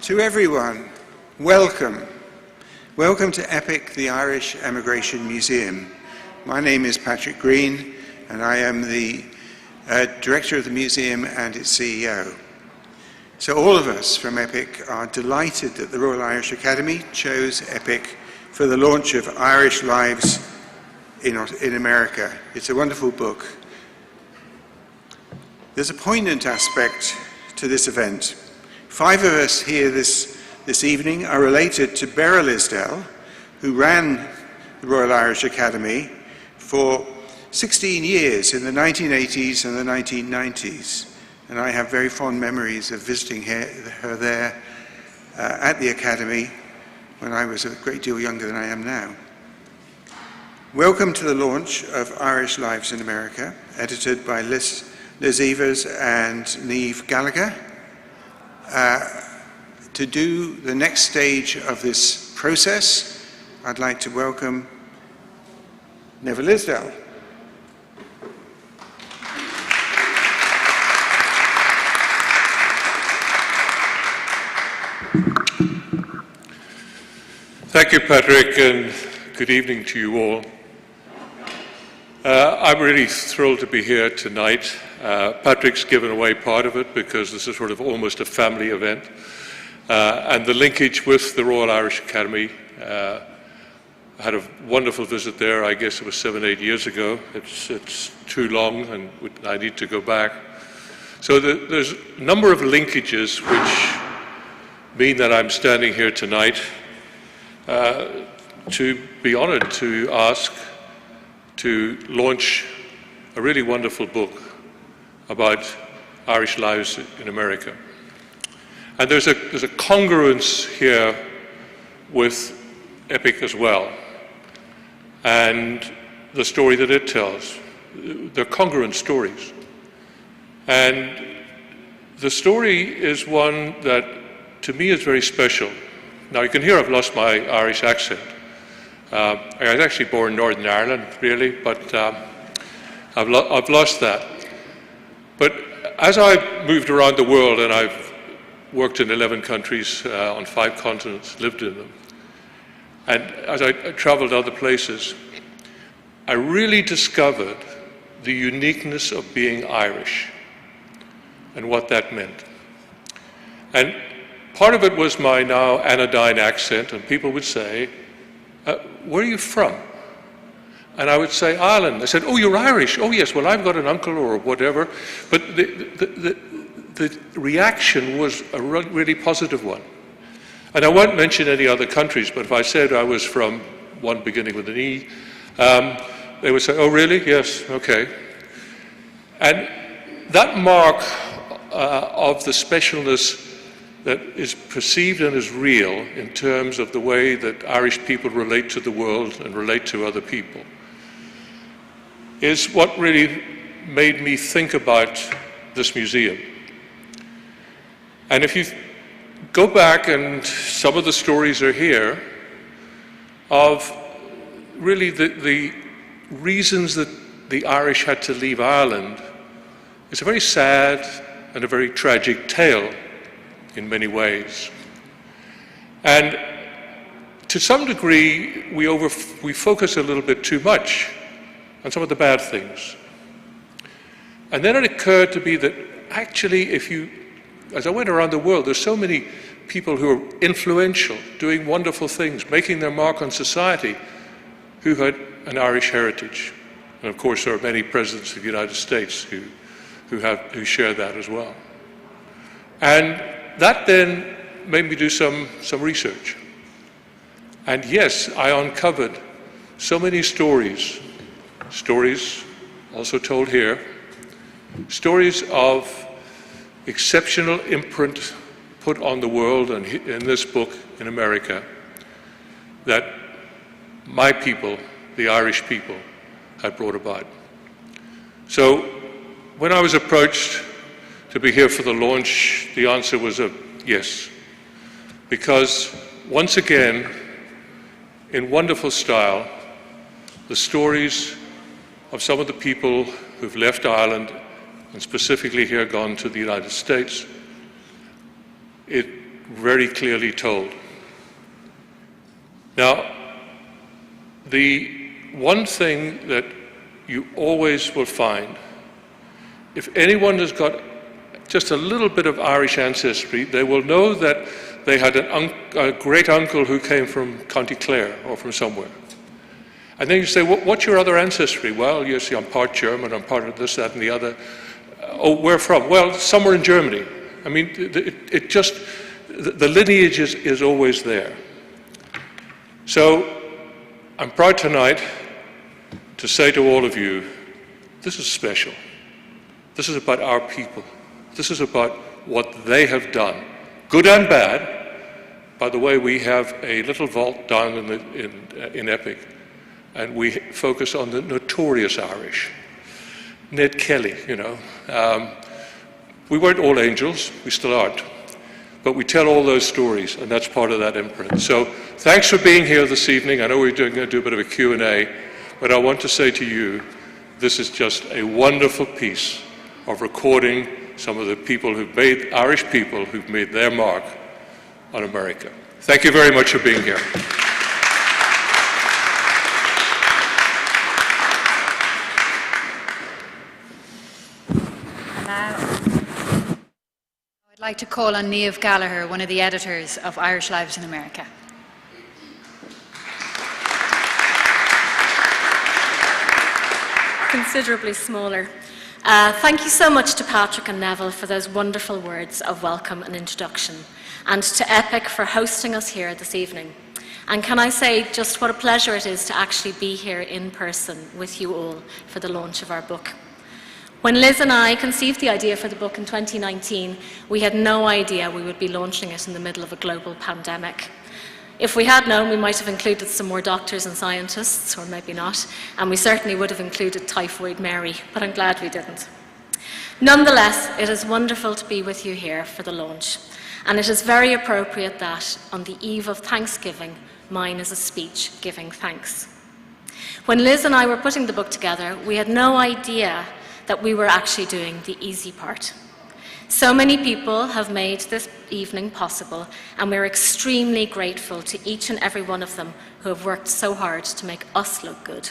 To everyone, welcome. Welcome to EPIC, the Irish Emigration Museum. My name is Patrick Green, and I am the Director of the Museum and its CEO. So all of us from EPIC are delighted that the Royal Irish Academy chose EPIC for the launch of Irish Lives in America. It's a wonderful book. There's a poignant aspect to this event. 5 of us here this evening are related to Neville Isdell, who ran the Royal Irish Academy for 16 years in the 1980s and the 1990s. And I have very fond memories of visiting her there at the Academy when I was a great deal younger than I am now. Welcome to the launch of Irish Lives in America, edited by Liz Evers and Niav Gallagher. To do the next stage of this process, I'd like to welcome Neville Isdell. Thank you, Patrick, and good evening to you all. I'm really thrilled to be here tonight. Patrick's given away part of it because this is sort of almost a family event. And the linkage with the Royal Irish Academy, I had a wonderful visit there. I guess it was 7, 8 years ago. It's too long and I need to go back. So there's a number of linkages which mean that I'm standing here tonight to be honored to ask to launch a really wonderful book about Irish lives in America. And there's a congruence here with EPIC as well, and the story that it tells. They're congruent stories. And the story is one that, to me, is very special. Now, you can hear I've lost my Irish accent. I was actually born in Northern Ireland, really, but I've lost that. But as I've moved around the world, and I've worked in 11 countries on 5 continents, lived in them, and as I traveled other places, I really discovered the uniqueness of being Irish and what that meant. And part of it was my now anodyne accent, and people would say, where are you from? And I would say, Ireland. They said, oh, you're Irish. Oh, yes, well, I've got an uncle or whatever. But the reaction was a really positive one. And I won't mention any other countries, but if I said I was from one beginning with an E, they would say, oh, really? Yes, okay. And that mark of the specialness that is perceived and is real in terms of the way that Irish people relate to the world and relate to other people is what really made me think about this museum. And if you go back, and some of the stories are here, of really the reasons that the Irish had to leave Ireland, it's a very sad and a very tragic tale in many ways. And to some degree, we focus a little bit too much on some of the bad things. And then it occurred to me that actually, as I went around the world, there's so many people who are influential, doing wonderful things, making their mark on society, who had an Irish heritage. And of course, there are many presidents of the United States who share that as well. And that then made me do some research. And yes, I uncovered so many stories also told here, stories of exceptional imprint put on the world and in this book in America that my people, the Irish people, had brought about. So when I was approached to be here for the launch, the answer was a yes. Because once again, in wonderful style, the stories of some of the people who've left Ireland, and specifically here gone to the United States, it very clearly told. Now, the one thing that you always will find, if anyone has got just a little bit of Irish ancestry, they will know that they had a great uncle who came from County Clare or from somewhere. And then you say, what's your other ancestry? Well, you see, I'm part German, I'm part of this, that, and the other. Oh, where from? Well, somewhere in Germany. I mean, it just, the lineage is always there. So, I'm proud tonight to say to all of you, this is special. This is about our people. This is about what they have done, good and bad. By the way, we have a little vault down in Epic, and we focus on the notorious Irish. Ned Kelly, you know. We weren't all angels, we still aren't. But we tell all those stories, and that's part of that imprint. So thanks for being here this evening. I know we're going to do a bit of a Q&A, but I want to say to you, this is just a wonderful piece of recording some of the people who've made, Irish people who've made their mark on America. Thank you very much for being here. I'd like to call on Niav Gallagher, one of the editors of Irish Lives in America. Considerably smaller. Thank you so much to Patrick and Neville for those wonderful words of welcome and introduction, and to Epic for hosting us here this evening. And can I say just what a pleasure it is to actually be here in person with you all for the launch of our book. When Liz and I conceived the idea for the book in 2019, we had no idea we would be launching it in the middle of a global pandemic. If we had known, we might have included some more doctors and scientists, or maybe not, and we certainly would have included Typhoid Mary, but I'm glad we didn't. Nonetheless, it is wonderful to be with you here for the launch, and it is very appropriate that, on the eve of Thanksgiving, mine is a speech giving thanks. When Liz and I were putting the book together, we had no idea that we were actually doing the easy part. So many people have made this evening possible, and we're extremely grateful to each and every one of them who have worked so hard to make us look good.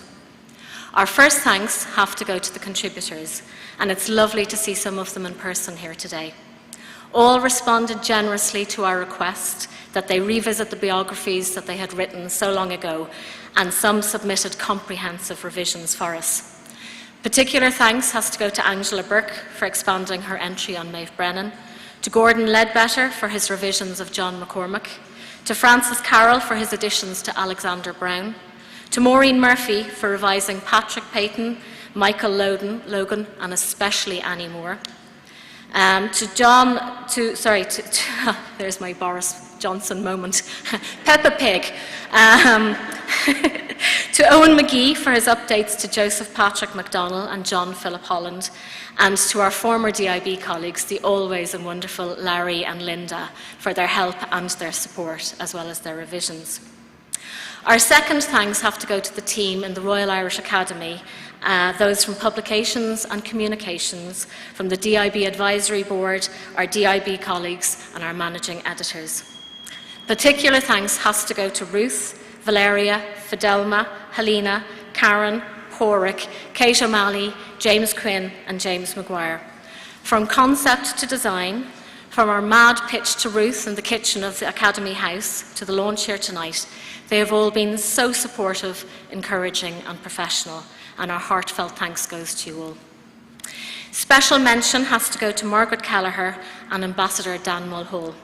Our first thanks have to go to the contributors, and it's lovely to see some of them in person here today. All responded generously to our request that they revisit the biographies that they had written so long ago, and some submitted comprehensive revisions for us. Particular thanks has to go to Angela Burke for expanding her entry on Maeve Brennan, to Gordon Ledbetter for his revisions of John McCormack, to Francis Carroll for his additions to Alexander Brown, to Maureen Murphy for revising Patrick Payton, Michael Logan, and especially Annie Moore, there's my Boris Johnson moment, Peppa Pig, to Owen McGee for his updates to Joseph Patrick MacDonald and John Philip Holland, and to our former DIB colleagues, the always and wonderful Larry and Linda, for their help and their support, as well as their revisions. Our second thanks have to go to the team in the Royal Irish Academy, those from Publications and Communications, from the DIB Advisory Board, our DIB colleagues, and our managing editors. Particular thanks has to go to Ruth, Valeria, Fidelma, Helena, Karen, Porrick, Kate O'Malley, James Quinn, and James Maguire. From concept to design, from our mad pitch to Ruth in the kitchen of the Academy House to the launch here tonight, they have all been so supportive, encouraging, and professional, and our heartfelt thanks goes to you all. Special mention has to go to Margaret Gallagher and Ambassador Dan Mulhall,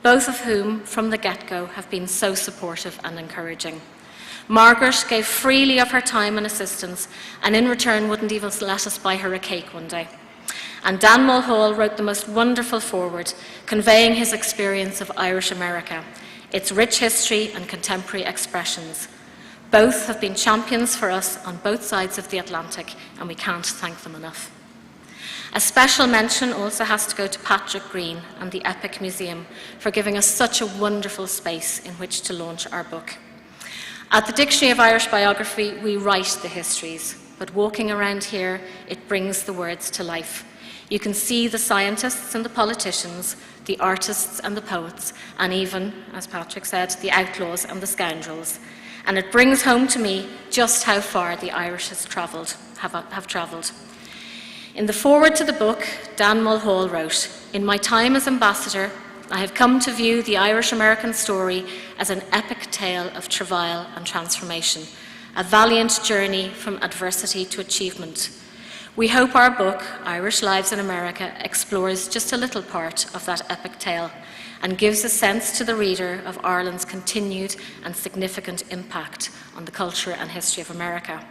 both of whom, from the get-go, have been so supportive and encouraging. Margaret gave freely of her time and assistance, and in return wouldn't even let us buy her a cake one day. And Dan Mulhall wrote the most wonderful foreword, conveying his experience of Irish America, its rich history and contemporary expressions. Both have been champions for us on both sides of the Atlantic, and we can't thank them enough. A special mention also has to go to Patrick Green and the Epic Museum for giving us such a wonderful space in which to launch our book. At the Dictionary of Irish Biography, we write the histories. but walking around here, it brings the words to life. You can see the scientists and the politicians, the artists and the poets, and even, as Patrick said, the outlaws and the scoundrels. And it brings home to me just how far the Irish have travelled. In the foreword to the book, Dan Mulhall wrote, "In my time as ambassador, I have come to view the Irish-American story as an epic tale of travail and transformation, a valiant journey from adversity to achievement. We hope our book, Irish Lives in America, explores just a little part of that epic tale and gives a sense to the reader of Ireland's continued and significant impact on the culture and history of America."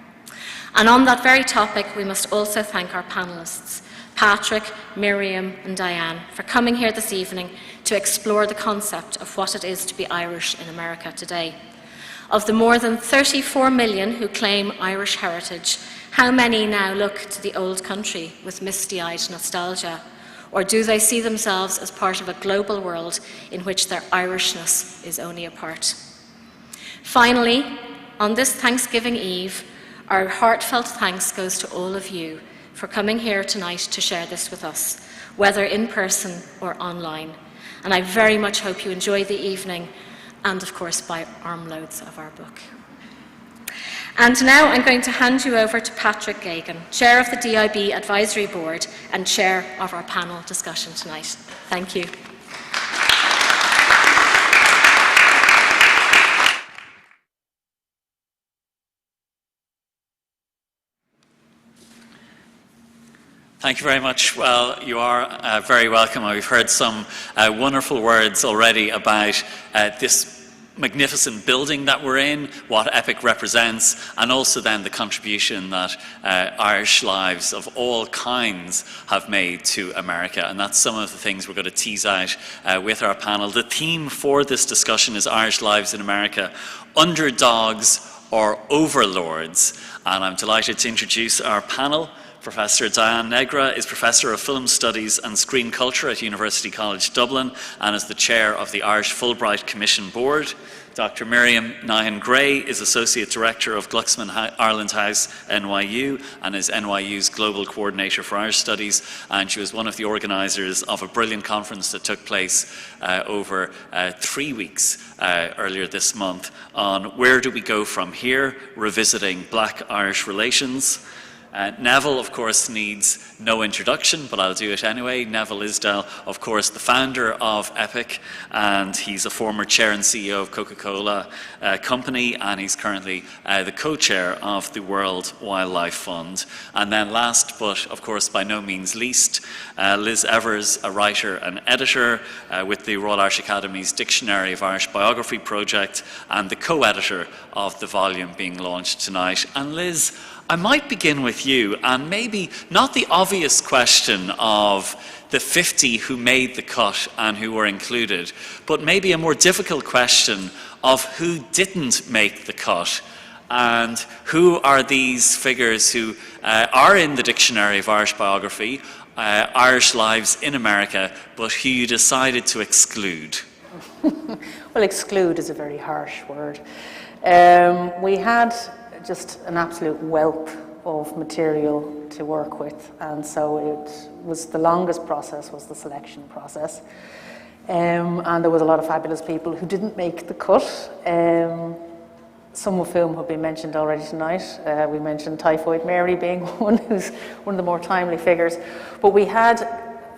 And on that very topic, we must also thank our panellists, Patrick, Miriam and Diane, for coming here this evening to explore the concept of what it is to be Irish in America today. Of the more than 34 million who claim Irish heritage, how many now look to the old country with misty-eyed nostalgia? Or do they see themselves as part of a global world in which their Irishness is only a part? Finally, on this Thanksgiving Eve, our heartfelt thanks goes to all of you for coming here tonight to share this with us, whether in person or online. And I very much hope you enjoy the evening and, of course, buy armloads of our book. And now I'm going to hand you over to Patrick Geoghegan, Chair of the DIB Advisory Board and Chair of our panel discussion tonight. Thank you. Thank you very much. Well, you are very welcome. We've heard some wonderful words already about this magnificent building that we're in, what EPIC represents, and also then the contribution that Irish lives of all kinds have made to America. And that's some of the things we're going to tease out with our panel. The theme for this discussion is Irish Lives in America, Underdogs or Overlords. And I'm delighted to introduce our panel. Professor Diane Negra is Professor of Film Studies and Screen Culture at University College Dublin and is the Chair of the Irish Fulbright Commission Board. Dr. Miriam Nyhan Grey is Associate Director of Glucksman Ireland House, NYU, and is NYU's Global Coordinator for Irish Studies, and she was one of the organisers of a brilliant conference that took place over 3 weeks earlier this month on Where Do We Go From Here? Revisiting Black-Irish Relations. Neville, of course, needs no introduction, but I'll do it anyway. Neville Isdell, of course, the founder of EPIC, and he's a former chair and CEO of Coca-Cola Company, and he's currently the co-chair of the World Wildlife Fund. And then last, but of course by no means least, Liz Evers, a writer and editor with the Royal Irish Academy's Dictionary of Irish Biography project, and the co-editor of the volume being launched tonight. And Liz, I might begin with you, and maybe not the obvious question of the 50 who made the cut and who were included, but maybe a more difficult question of who didn't make the cut, and who are these figures who are in the Dictionary of Irish Biography, Irish Lives in America, but who you decided to exclude? Well, exclude is a very harsh word. We had just an absolute wealth of material to work with, and so it was the longest process was the selection process, and there was a lot of fabulous people who didn't make the cut, some of whom have been mentioned already tonight. We mentioned Typhoid Mary being one, who's one of the more timely figures, but we had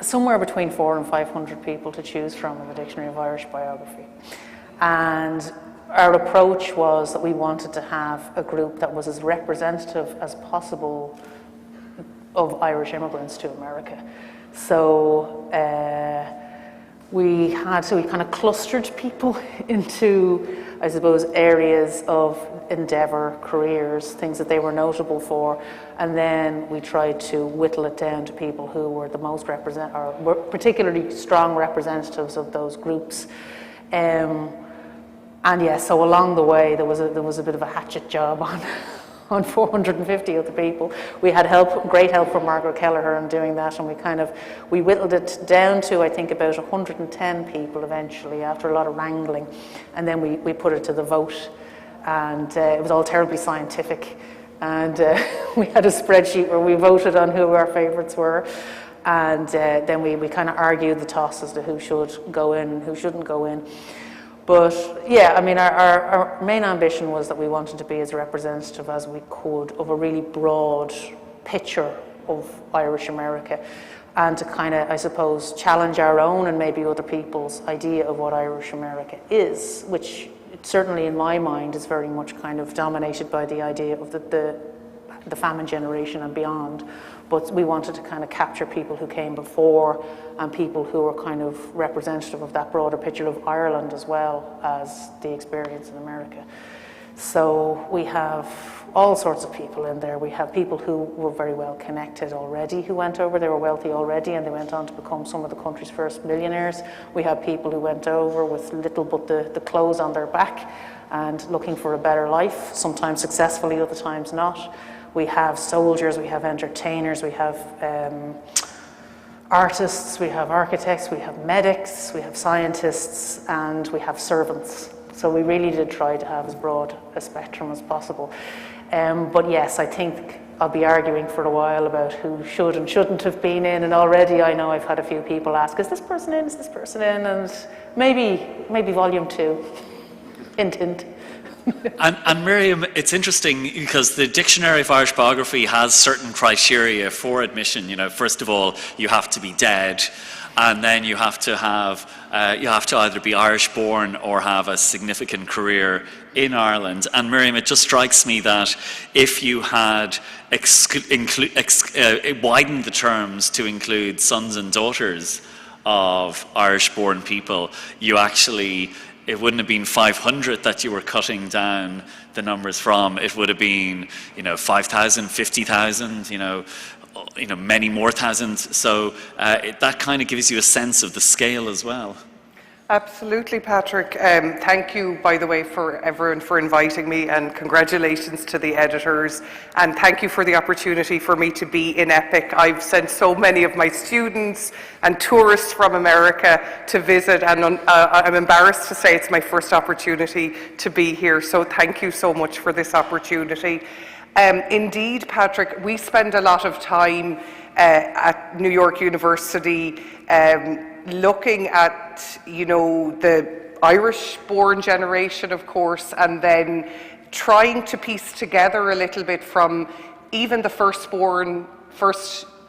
somewhere between 400 and 500 people to choose from in the Dictionary of Irish Biography, and our approach was that we wanted to have a group that was as representative as possible of Irish immigrants to America. So we kind of clustered people into, I suppose, areas of endeavour, careers, things that they were notable for, and then we tried to whittle it down to people who were the most were particularly strong representatives of those groups. And yeah, so along the way there was a bit of a hatchet job on 450 of the people. We had great help from Margaret Kelleher in doing that, and we whittled it down to, I think, about 110 people eventually after a lot of wrangling, and then we put it to the vote, and it was all terribly scientific. And we had a spreadsheet where we voted on who our favourites were. And then we kind of argued the toss as to who should go in and who shouldn't go in. But yeah, I mean, our main ambition was that we wanted to be as representative as we could of a really broad picture of Irish America, and to kind of, I suppose, challenge our own and maybe other people's idea of what Irish America is, which certainly in my mind is very much kind of dominated by the idea of the famine generation and beyond. But we wanted to kind of capture people who came before and people who were kind of representative of that broader picture of Ireland as well as the experience in America. So we have all sorts of people in there. We have people who were very well connected already who went over. They were wealthy already and they went on to become some of the country's first millionaires. We have people who went over with little but the clothes on their back and looking for a better life, sometimes successfully, other times not. We have soldiers, we have entertainers, we have artists, we have architects, we have medics, we have scientists, and we have servants. So we really did try to have as broad a spectrum as possible. But yes, I think I'll be arguing for a while about who should and shouldn't have been in, and already I know I've had a few people ask, is this person in, is this person in? And maybe volume 2, hint, hint. And Miriam, it's interesting because the Dictionary of Irish Biography has certain criteria for admission. You know, first of all, you have to be dead, and then you have to either be Irish born or have a significant career in Ireland. And Miriam, it just strikes me that if you had widened the terms to include sons and daughters of Irish born people, it wouldn't have been 500 that you were cutting down the numbers from. It would have been, 5,000, 50,000, many more thousands. So that kind of gives you a sense of the scale as well. Absolutely, Patrick. Thank you, by the way, for everyone for inviting me, and congratulations to the editors. And thank you for the opportunity for me to be in EPIC. I've sent so many of my students and tourists from America to visit, and I'm embarrassed to say it's my first opportunity to be here. So thank you so much for this opportunity. Indeed, Patrick, we spend a lot of time at New York University looking at, the Irish-born generation, of course, and then trying to piece together a little bit from even the first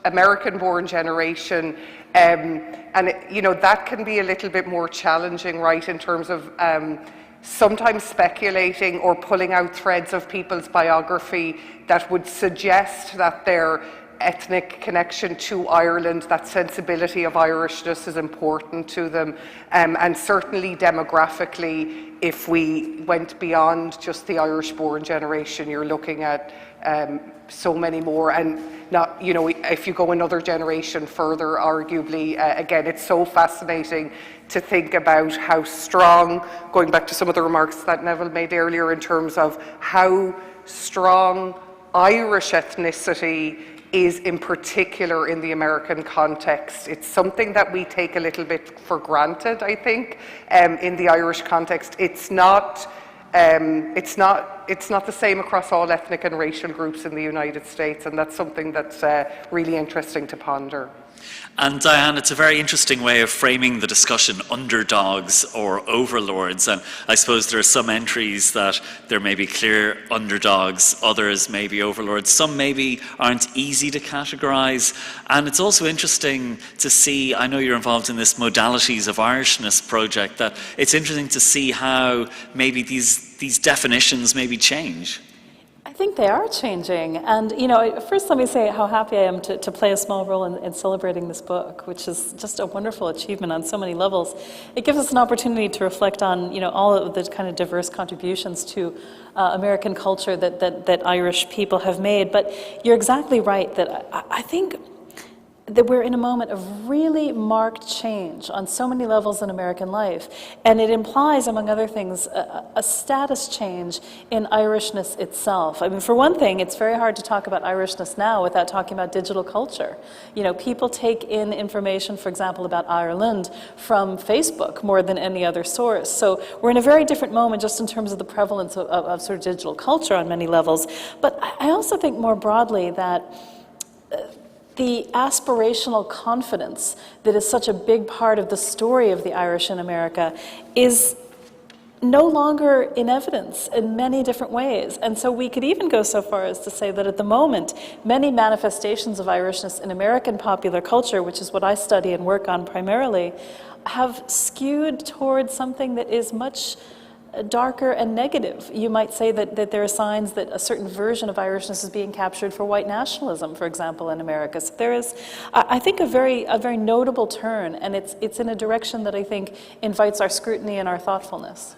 American-born generation, and that can be a little bit more challenging, right, in terms of sometimes speculating or pulling out threads of people's biography that would suggest that their ethnic connection to Ireland, that sensibility of Irishness is important to them, and certainly demographically, if we went beyond just the Irish-born generation, you're looking at so many more, and not, if you go another generation further, arguably, again, it's so fascinating to think about how strong, going back to some of the remarks that Neville made earlier in terms of how strong Irish ethnicity is in particular in the American context. It's something that we take a little bit for granted, I think, in the Irish context. It's not the same across all ethnic and racial groups in the United States, and that's something that's really interesting to ponder. And Diane, it's a very interesting way of framing the discussion, underdogs or overlords. And I suppose there are some entries that there may be clear underdogs, others may be overlords, some maybe aren't easy to categorize. And it's also interesting to see, I know you're involved in this Modalities of Irishness project, that it's interesting to see how maybe these definitions maybe change. I think they are changing, and first let me say how happy I am to play a small role in celebrating this book, which is just a wonderful achievement on so many levels. It gives us an opportunity to reflect on all of the kind of diverse contributions to American culture that Irish people have made. But you're exactly right that I think that we're in a moment of really marked change on so many levels in American life. And it implies, among other things, a status change in Irishness itself. I mean, for one thing, it's very hard to talk about Irishness now without talking about digital culture. You know, people take in information, for example, about Ireland from Facebook more than any other source. So we're in a very different moment just in terms of the prevalence of sort of digital culture on many levels. But I also think more broadly that the aspirational confidence that is such a big part of the story of the Irish in America is no longer in evidence in many different ways. And so we could even go so far as to say that at the moment, many manifestations of Irishness in American popular culture, which is what I study and work on primarily, have skewed towards something that is much darker and negative. You might say that there are signs that a certain version of Irishness is being captured for white nationalism, for example, in America. So there is, I think, a very notable turn, and it's in a direction that I think invites our scrutiny and our thoughtfulness.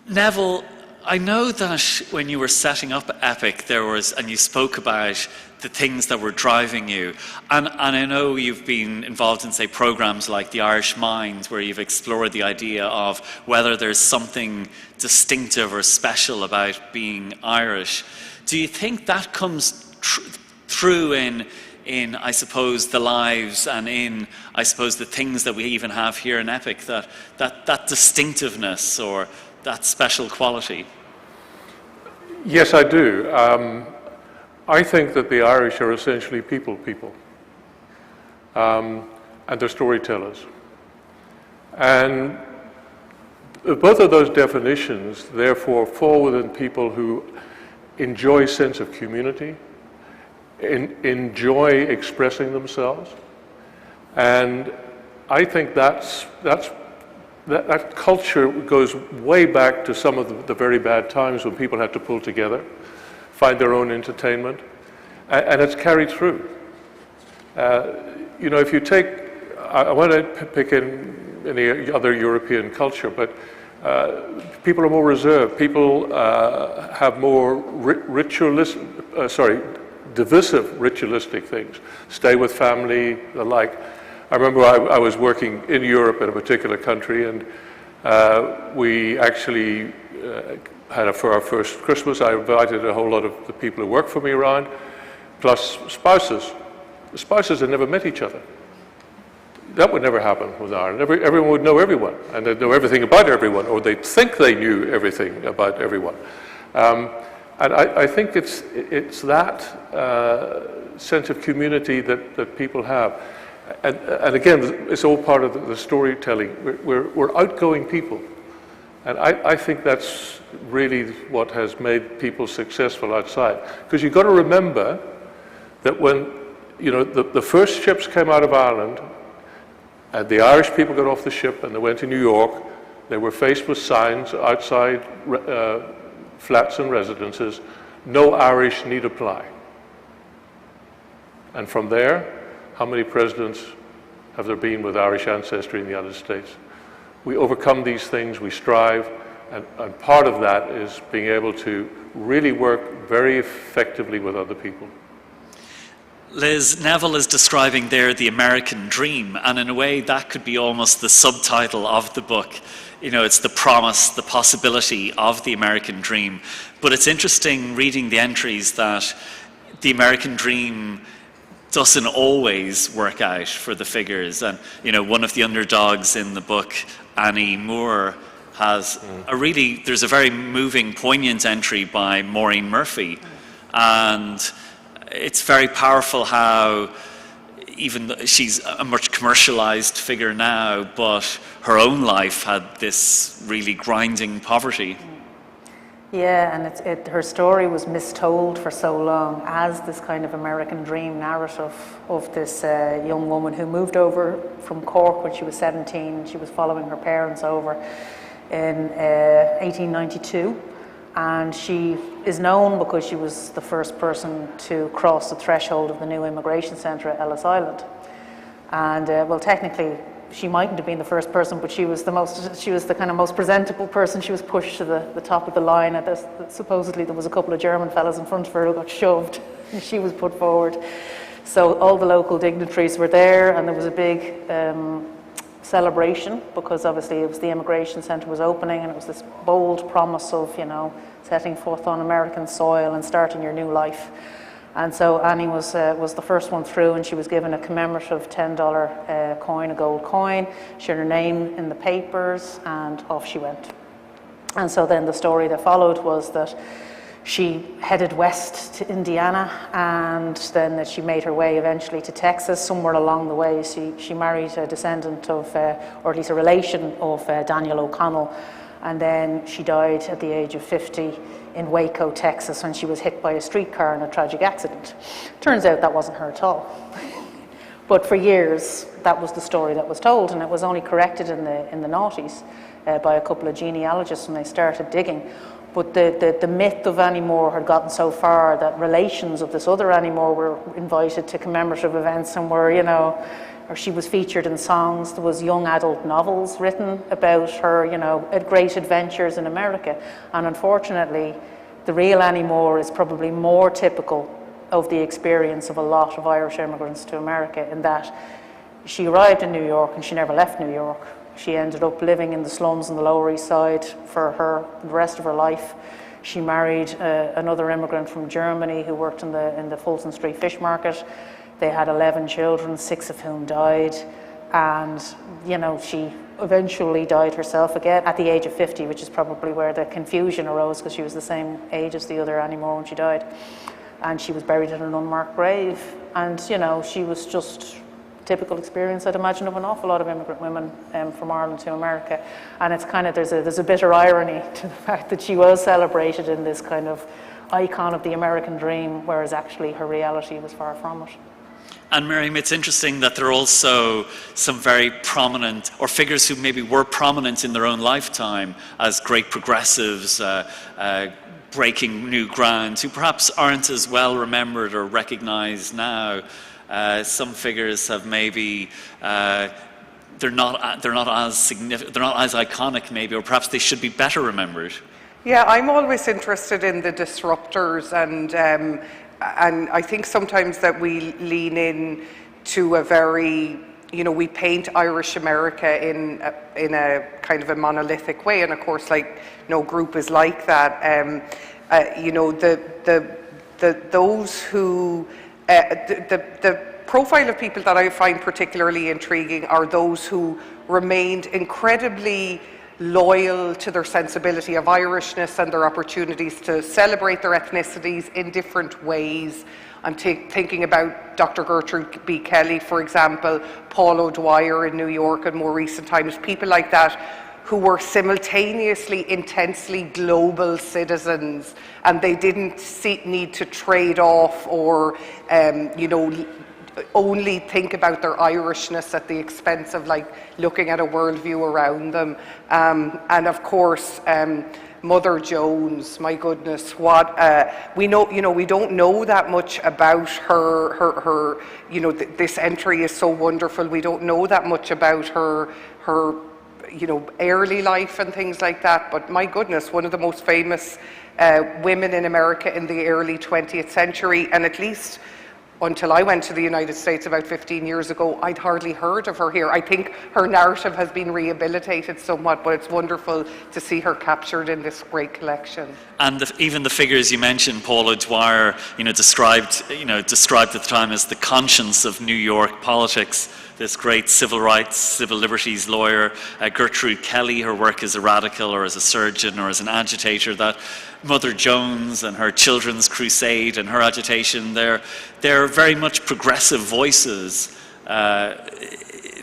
Neville, I know that when you were setting up EPIC, there was, and you spoke about the things that were driving you, and I know you've been involved in, say, programs like the Irish Mind, where you've explored the idea of whether there's something distinctive or special about being Irish. Do you think that comes through in, I suppose, the lives and in, I suppose, the things that we even have here in EPIC, that distinctiveness or that special quality? Yes, I do. I think that the Irish are essentially people, and they're storytellers. And both of those definitions, therefore, fall within people who enjoy a sense of community, enjoy expressing themselves, and I think that culture goes way back to some of the very bad times when people had to pull together, find their own entertainment, and it's carried through. You know, if you take, I want to pick in any other European culture, but people are more reserved. People have more divisive ritualistic things. Stay with family, the like. I remember I was working in Europe in a particular country, and we actually for our first Christmas, I invited a whole lot of the people who work for me around, plus spouses. The spouses had never met each other. That would never happen with Ireland. Everyone would know everyone, and they'd know everything about everyone, or they'd think they knew everything about everyone. And I think it's that sense of community that people have. And again, it's all part of the storytelling. We're outgoing people. And I think that's really what has made people successful outside. Because you've got to remember that when, you know, the first ships came out of Ireland, and the Irish people got off the ship and they went to New York, they were faced with signs outside flats and residences, no Irish need apply. And from there, how many presidents have there been with Irish ancestry in the United States? We overcome these things, we strive, and part of that is being able to really work very effectively with other people. Liz, Neville is describing there the American dream, and in a way that could be almost the subtitle of the book. You know, it's the promise, the possibility of the American dream. But it's interesting reading the entries that the American dream doesn't always work out for the figures. And, you know, one of the underdogs in the book, Annie Moore, has there's a very moving, poignant entry by Maureen Murphy. And it's very powerful how, even though she's a much commercialized figure now, but her own life had this really grinding poverty. Yeah, and her story was mistold for so long as this kind of American dream narrative of this young woman who moved over from Cork when she was 17. She was following her parents over in 1892, and she is known because she was the first person to cross the threshold of the new immigration centre at Ellis Island. And well, technically she mightn't have been the first person, but she was the kind of most presentable person. She was pushed to the top of the line. Supposedly there was a couple of German fellas in front of her who got shoved, and she was put forward. So all the local dignitaries were there, and there was a big celebration, because obviously it was the Immigration Centre was opening, and it was this bold promise of, you know, setting forth on American soil and starting your new life. And so Annie was the first one through, and she was given a commemorative $10 coin, a gold coin. She had her name in the papers, and off she went. And so then the story that followed was that she headed west to Indiana, and then that she made her way eventually to Texas. Somewhere along the way, she married a descendant of, or at least a relation of Daniel O'Connell, and then she died at the age of 50 in Waco, Texas, when she was hit by a streetcar in a tragic accident. Turns out that wasn't her at all. But for years, that was the story that was told, and it was only corrected in the noughties by a couple of genealogists when they started digging. But the myth of Annie Moore had gotten so far that relations of this other Annie Moore were invited to commemorative events and were, you know, or she was featured in songs. There was young adult novels written about her, you know, great adventures in America. And unfortunately, the real Annie Moore is probably more typical of the experience of a lot of Irish immigrants to America, in that she arrived in New York and she never left New York. She ended up living in the slums on the Lower East Side for the rest of her life. She married another immigrant from Germany who worked in the Fulton Street fish market. They had 11 children, 6 of whom died. And, you know, she eventually died herself again at the age of 50, which is probably where the confusion arose, because she was the same age as the other Annie Moore when she died. And she was buried in an unmarked grave. And, you know, she was just typical experience, I'd imagine, of an awful lot of immigrant women from Ireland to America. And it's kind of, there's a bitter irony to the fact that she was celebrated in this kind of icon of the American dream, whereas actually her reality was far from it. And Miriam, it's interesting that there are also some very prominent, or figures who maybe were prominent in their own lifetime as great progressives, breaking new ground, who perhaps aren't as well remembered or recognized now. Some figures have maybe they're not as significant, they're not as iconic maybe, or perhaps they should be better remembered. Yeah, I'm always interested in the disruptors, and I think sometimes that we lean in to a very, you know, we paint Irish America in a kind of a monolithic way, and of course, like, no group is like that. You know, those who the profile of people that I find particularly intriguing are those who remained incredibly loyal to their sensibility of Irishness and their opportunities to celebrate their ethnicities in different ways. I'm thinking about Dr. Gertrude B. Kelly, for example, Paul O'Dwyer in New York in more recent times, people like that who were simultaneously intensely global citizens, and they didn't need to trade off or, you know, only think about their Irishness at the expense of, like, looking at a worldview around them. And of course, Mother Jones, my goodness, what we know, you know, we don't know that much about her, you know, this entry is so wonderful. We don't know that much about her, you know, early life and things like that, but my goodness, one of the most famous women in America in the early 20th century, and at least until I went to the United States about 15 years ago, I'd hardly heard of her here. I think her narrative has been rehabilitated somewhat, but it's wonderful to see her captured in this great collection. And even the figures you mentioned, Paul O'Dwyer, you know, described at the time as the conscience of New York politics. This great civil rights, civil liberties lawyer, Gertrude Kelly, her work as a radical or as a surgeon or as an agitator. That Mother Jones and her Children's Crusade and her agitation, they're very much progressive voices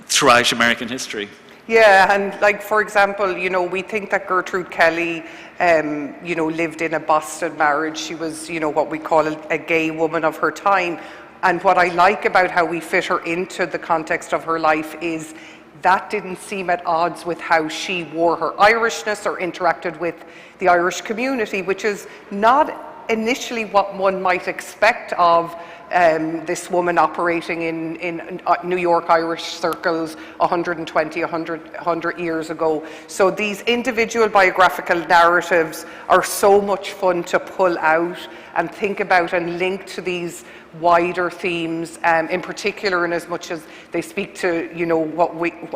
throughout American history. Yeah, and like, for example, you know, we think that Gertrude Kelly, you know, lived in a Boston marriage. She was, you know, what we call a gay woman of her time. And what I like about how we fit her into the context of her life is that didn't seem at odds with how she wore her Irishness or interacted with the Irish community, which is not initially what one might expect of this woman operating in New York Irish circles 100 years ago. So these individual biographical narratives are so much fun to pull out and think about and link to these wider themes, in particular, in as much as they speak to, you know,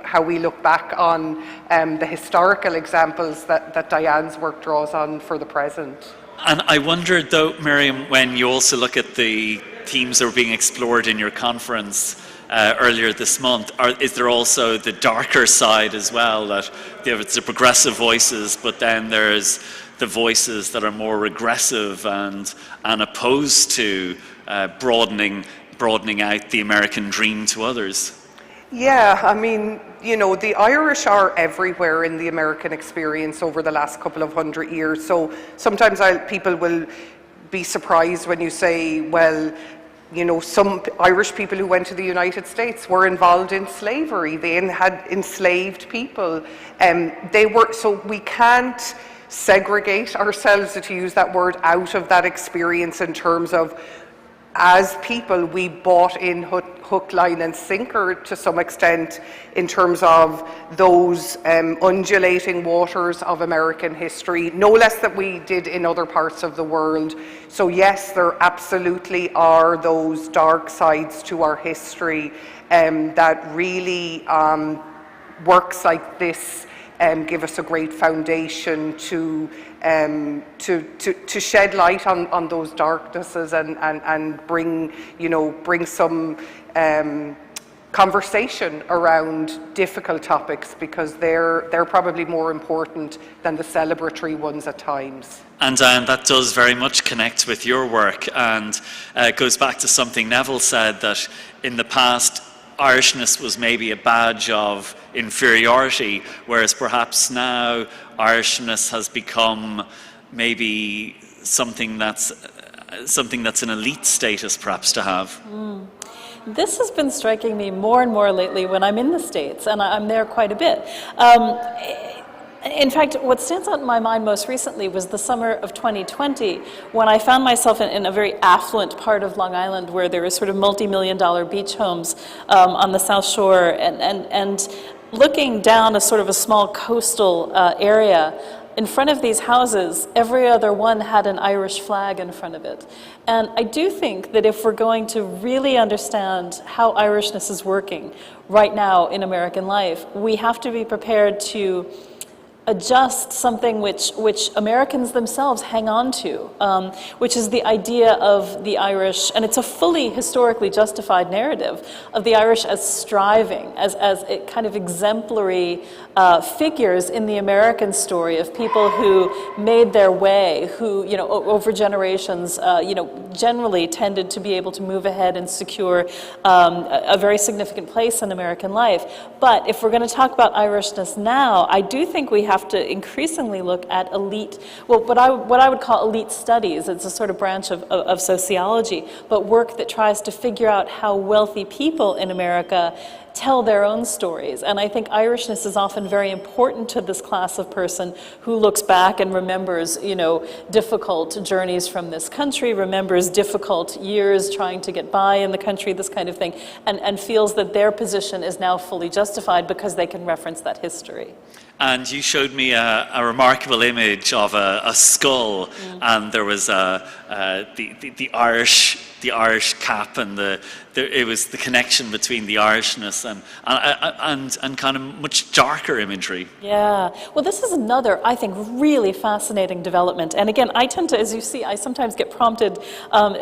how we look back on the historical examples that Diane's work draws on for the present. And I wondered, though, Miriam, when you also look at the themes that were being explored in your conference earlier this month, is there also the darker side as well, that it's the progressive voices, but then there's the voices that are more regressive and opposed to broadening out the American dream to others? Yeah, I mean, you know, the Irish are everywhere in the American experience over the last couple of 100 years. So sometimes people will be surprised when you say, well, you know, some Irish people who went to the United States were involved in slavery. They had enslaved people. So we can't segregate ourselves, to use that word, out of that experience in terms of, as people, we bought in hook, line and sinker to some extent in terms of those undulating waters of American history, no less than we did in other parts of the world. So yes, there absolutely are those dark sides to our history that really works like this give us a great foundation to shed light on those darknesses and bring some conversation around difficult topics, because they're probably more important than the celebratory ones at times. And that does very much connect with your work, and goes back to something Neville said, that in the past Irishness was maybe a badge of inferiority, whereas perhaps now Irishness has become maybe something that's an elite status perhaps to have. This has been striking me more and more lately when I'm in the States, and I'm there quite a bit. In fact, what stands out in my mind most recently was the summer of 2020, when I found myself in a very affluent part of Long Island, where there were sort of multi-million-dollar beach homes on the South Shore, and looking down a sort of a small coastal area. In front of these houses, every other one had an Irish flag in front of it. And I do think that if we're going to really understand how Irishness is working right now in American life, we have to be prepared to adjust something which Americans themselves hang on to, which is the idea of the Irish, and it's a fully historically justified narrative, of the Irish as striving, as kind of exemplary figures in the American story of people who made their way, who, you know, over generations, generally tended to be able to move ahead and secure a very significant place in American life. But if we're going to talk about Irishness now, I do think we have to increasingly look at elite, well, what I would call elite studies. It's a sort of branch of sociology, but work that tries to figure out how wealthy people in America tell their own stories. And I think Irishness is often very important to this class of person who looks back and remembers, you know, difficult journeys from this country, remembers difficult years trying to get by in the country, this kind of thing, and feels that their position is now fully justified because they can reference that history. And you showed me a remarkable image of a skull, and there was the Irish cap, and it was the connection between the Irishness and kind of much darker imagery. Yeah, well, this is another, I think, really fascinating development. And again, I tend to, as you see, I sometimes get prompted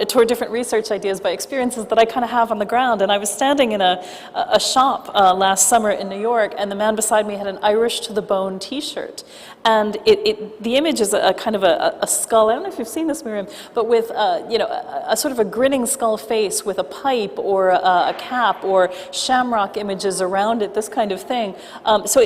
toward different research ideas by experiences that I kind of have on the ground. And I was standing in a shop last summer in New York, and the man beside me had an Irish to the bone T-shirt, and the image is a kind of a skull. I don't know if you've seen this, Miriam, but with a sort of a grinning skull face with a pipe or a cap or shamrock images around it, this kind of thing. So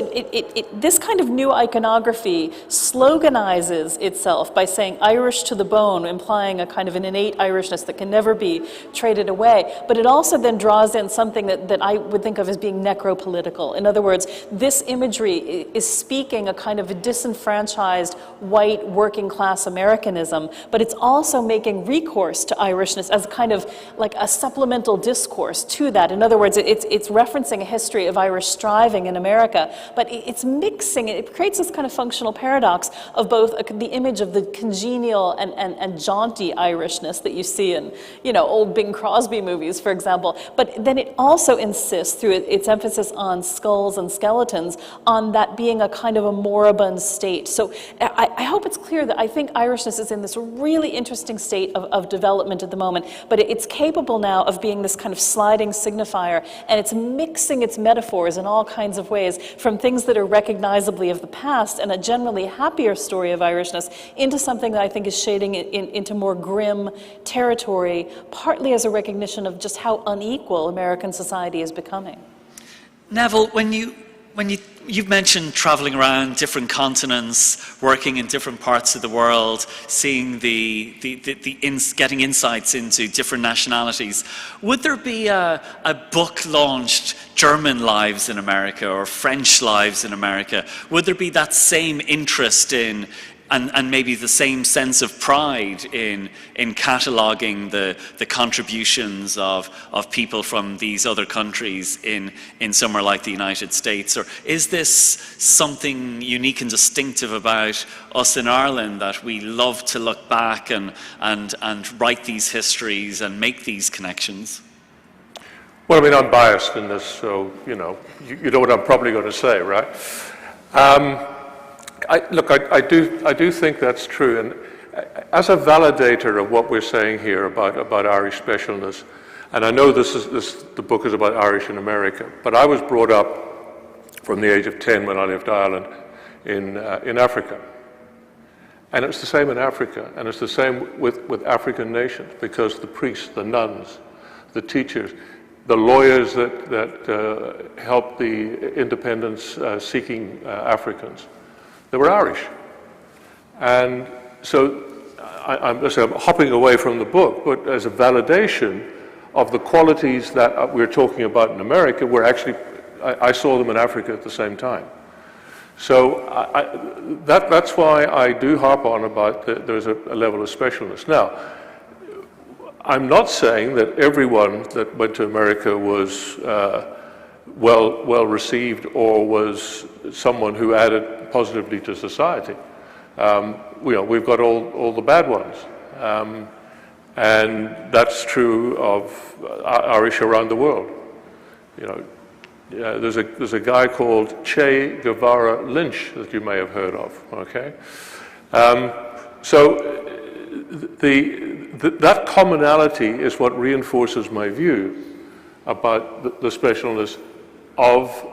this kind of new iconography sloganizes itself by saying Irish to the bone, implying a kind of an innate Irishness that can never be traded away. But it also then draws in something that I would think of as being necropolitical. In other words, this imagery is speaking a kind of a disenfranchised white working class Americanism, but it's also making recourse to Irishness as kind of like a supplemental discourse to that. In other words, it's referencing a history of Irish striving in America, but it's mixing, it creates this kind of functional paradox of both the image of the congenial and jaunty Irishness that you see in, old Bing Crosby movies, for example, but then it also insists through its emphasis on skulls and skeletons on that being a kind of a moribund state. So I hope it's clear that I think Irishness is in this really interesting state of development at the moment, but it's capable now of being this kind of sliding signifier, and it's mixing its metaphors in all kinds of ways, from things that are recognizably of the past and a generally happier story of Irishness into something that I think is shading it into more grim territory, partly as a recognition of just how unequal American society is becoming. Neville, when you've mentioned traveling around different continents, working in different parts of the world, seeing getting insights into different nationalities, would there be a book launched, German Lives in America or French Lives in America? Would there be that same interest in and maybe the same sense of pride in cataloguing the contributions of people from these other countries in somewhere like the United States? Or is this something unique and distinctive about us in Ireland, that we love to look back and write these histories and make these connections? Well, I mean, I'm biased in this, so, you know what I'm probably going to say, right? I do think that's true, and as a validator of what we're saying here about Irish specialness, and I know the book is about Irish in America, but I was brought up from the age of 10 when I left Ireland in Africa, and it's the same in Africa, and it's the same with African nations, because the priests, the nuns, the teachers, the lawyers that helped the independence-seeking Africans, they were Irish. And so I'm hopping away from the book, but as a validation of the qualities that we're talking about in America, I saw them in Africa at the same time. So that's why I do harp on about there's a level of specialness. Now, I'm not saying that everyone that went to America was well received or was someone who added positively to society. We've got all the bad ones, and that's true of Irish around the world. There's a guy called Che Guevara Lynch that you may have heard of. Okay, so that commonality is what reinforces my view about the specialness of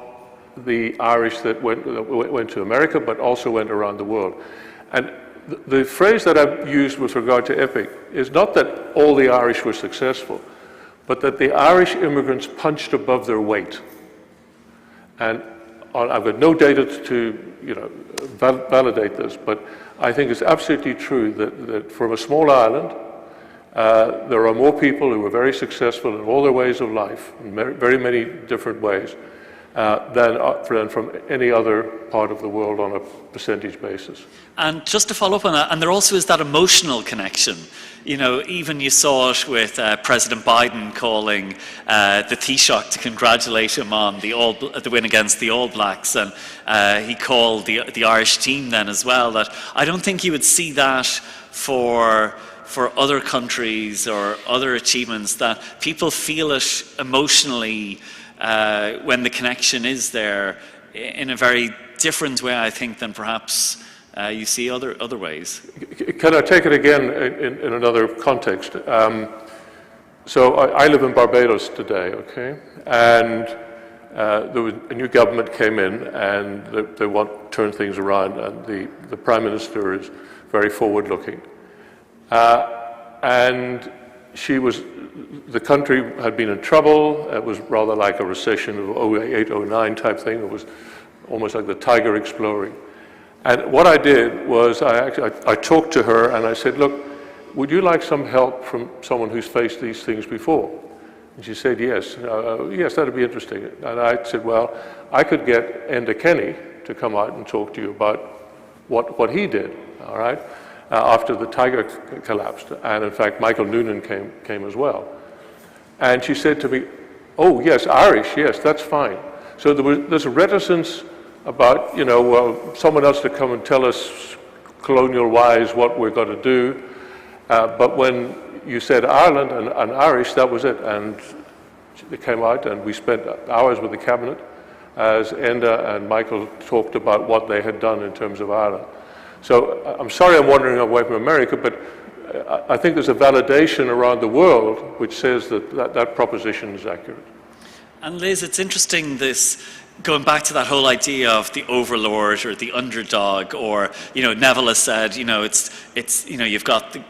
the Irish that went to America, but also went around the world. And the phrase that I've used with regard to EPIC is not that all the Irish were successful, but that the Irish immigrants punched above their weight. And I've got no data to validate this, but I think it's absolutely true that from a small island, there are more people who are very successful in all their ways of life, in very many different ways, than from any other part of the world on a percentage basis. And just to follow up on that, and there also is that emotional connection. Even you saw it with President Biden calling the Taoiseach to congratulate him on the win against the All Blacks, and he called the Irish team then as well. That I don't think you would see that for other countries or other achievements, that people feel it emotionally when the connection is there in a very different way, I think, than perhaps you see other ways. Can I take it again in another context? So I live in Barbados today, okay? And there was a new government came in, and they want to turn things around, and the Prime Minister is very forward-looking. And the country had been in trouble. It was rather like a recession of 08, 09 type thing. It was almost like the tiger exploring. And what I did was I talked to her and I said, look, would you like some help from someone who's faced these things before? And she said, yes. Yes, that'd be interesting. And I said, well, I could get Enda Kenny to come out and talk to you about what he did, all right? after the Tiger collapsed. And in fact, Michael Noonan came as well. And she said to me, "Oh, yes, Irish, yes, that's fine." So there's a reticence about, someone else to come and tell us colonial-wise what we're going to do. But when you said Ireland and Irish, that was it. And they came out and we spent hours with the cabinet as Enda and Michael talked about what they had done in terms of Ireland. So I'm sorry I'm wandering away from America, but I think there's a validation around the world which says that proposition is accurate. And Liz, it's interesting going back to that whole idea of the overlord or the underdog, or Neville has said it's you've got the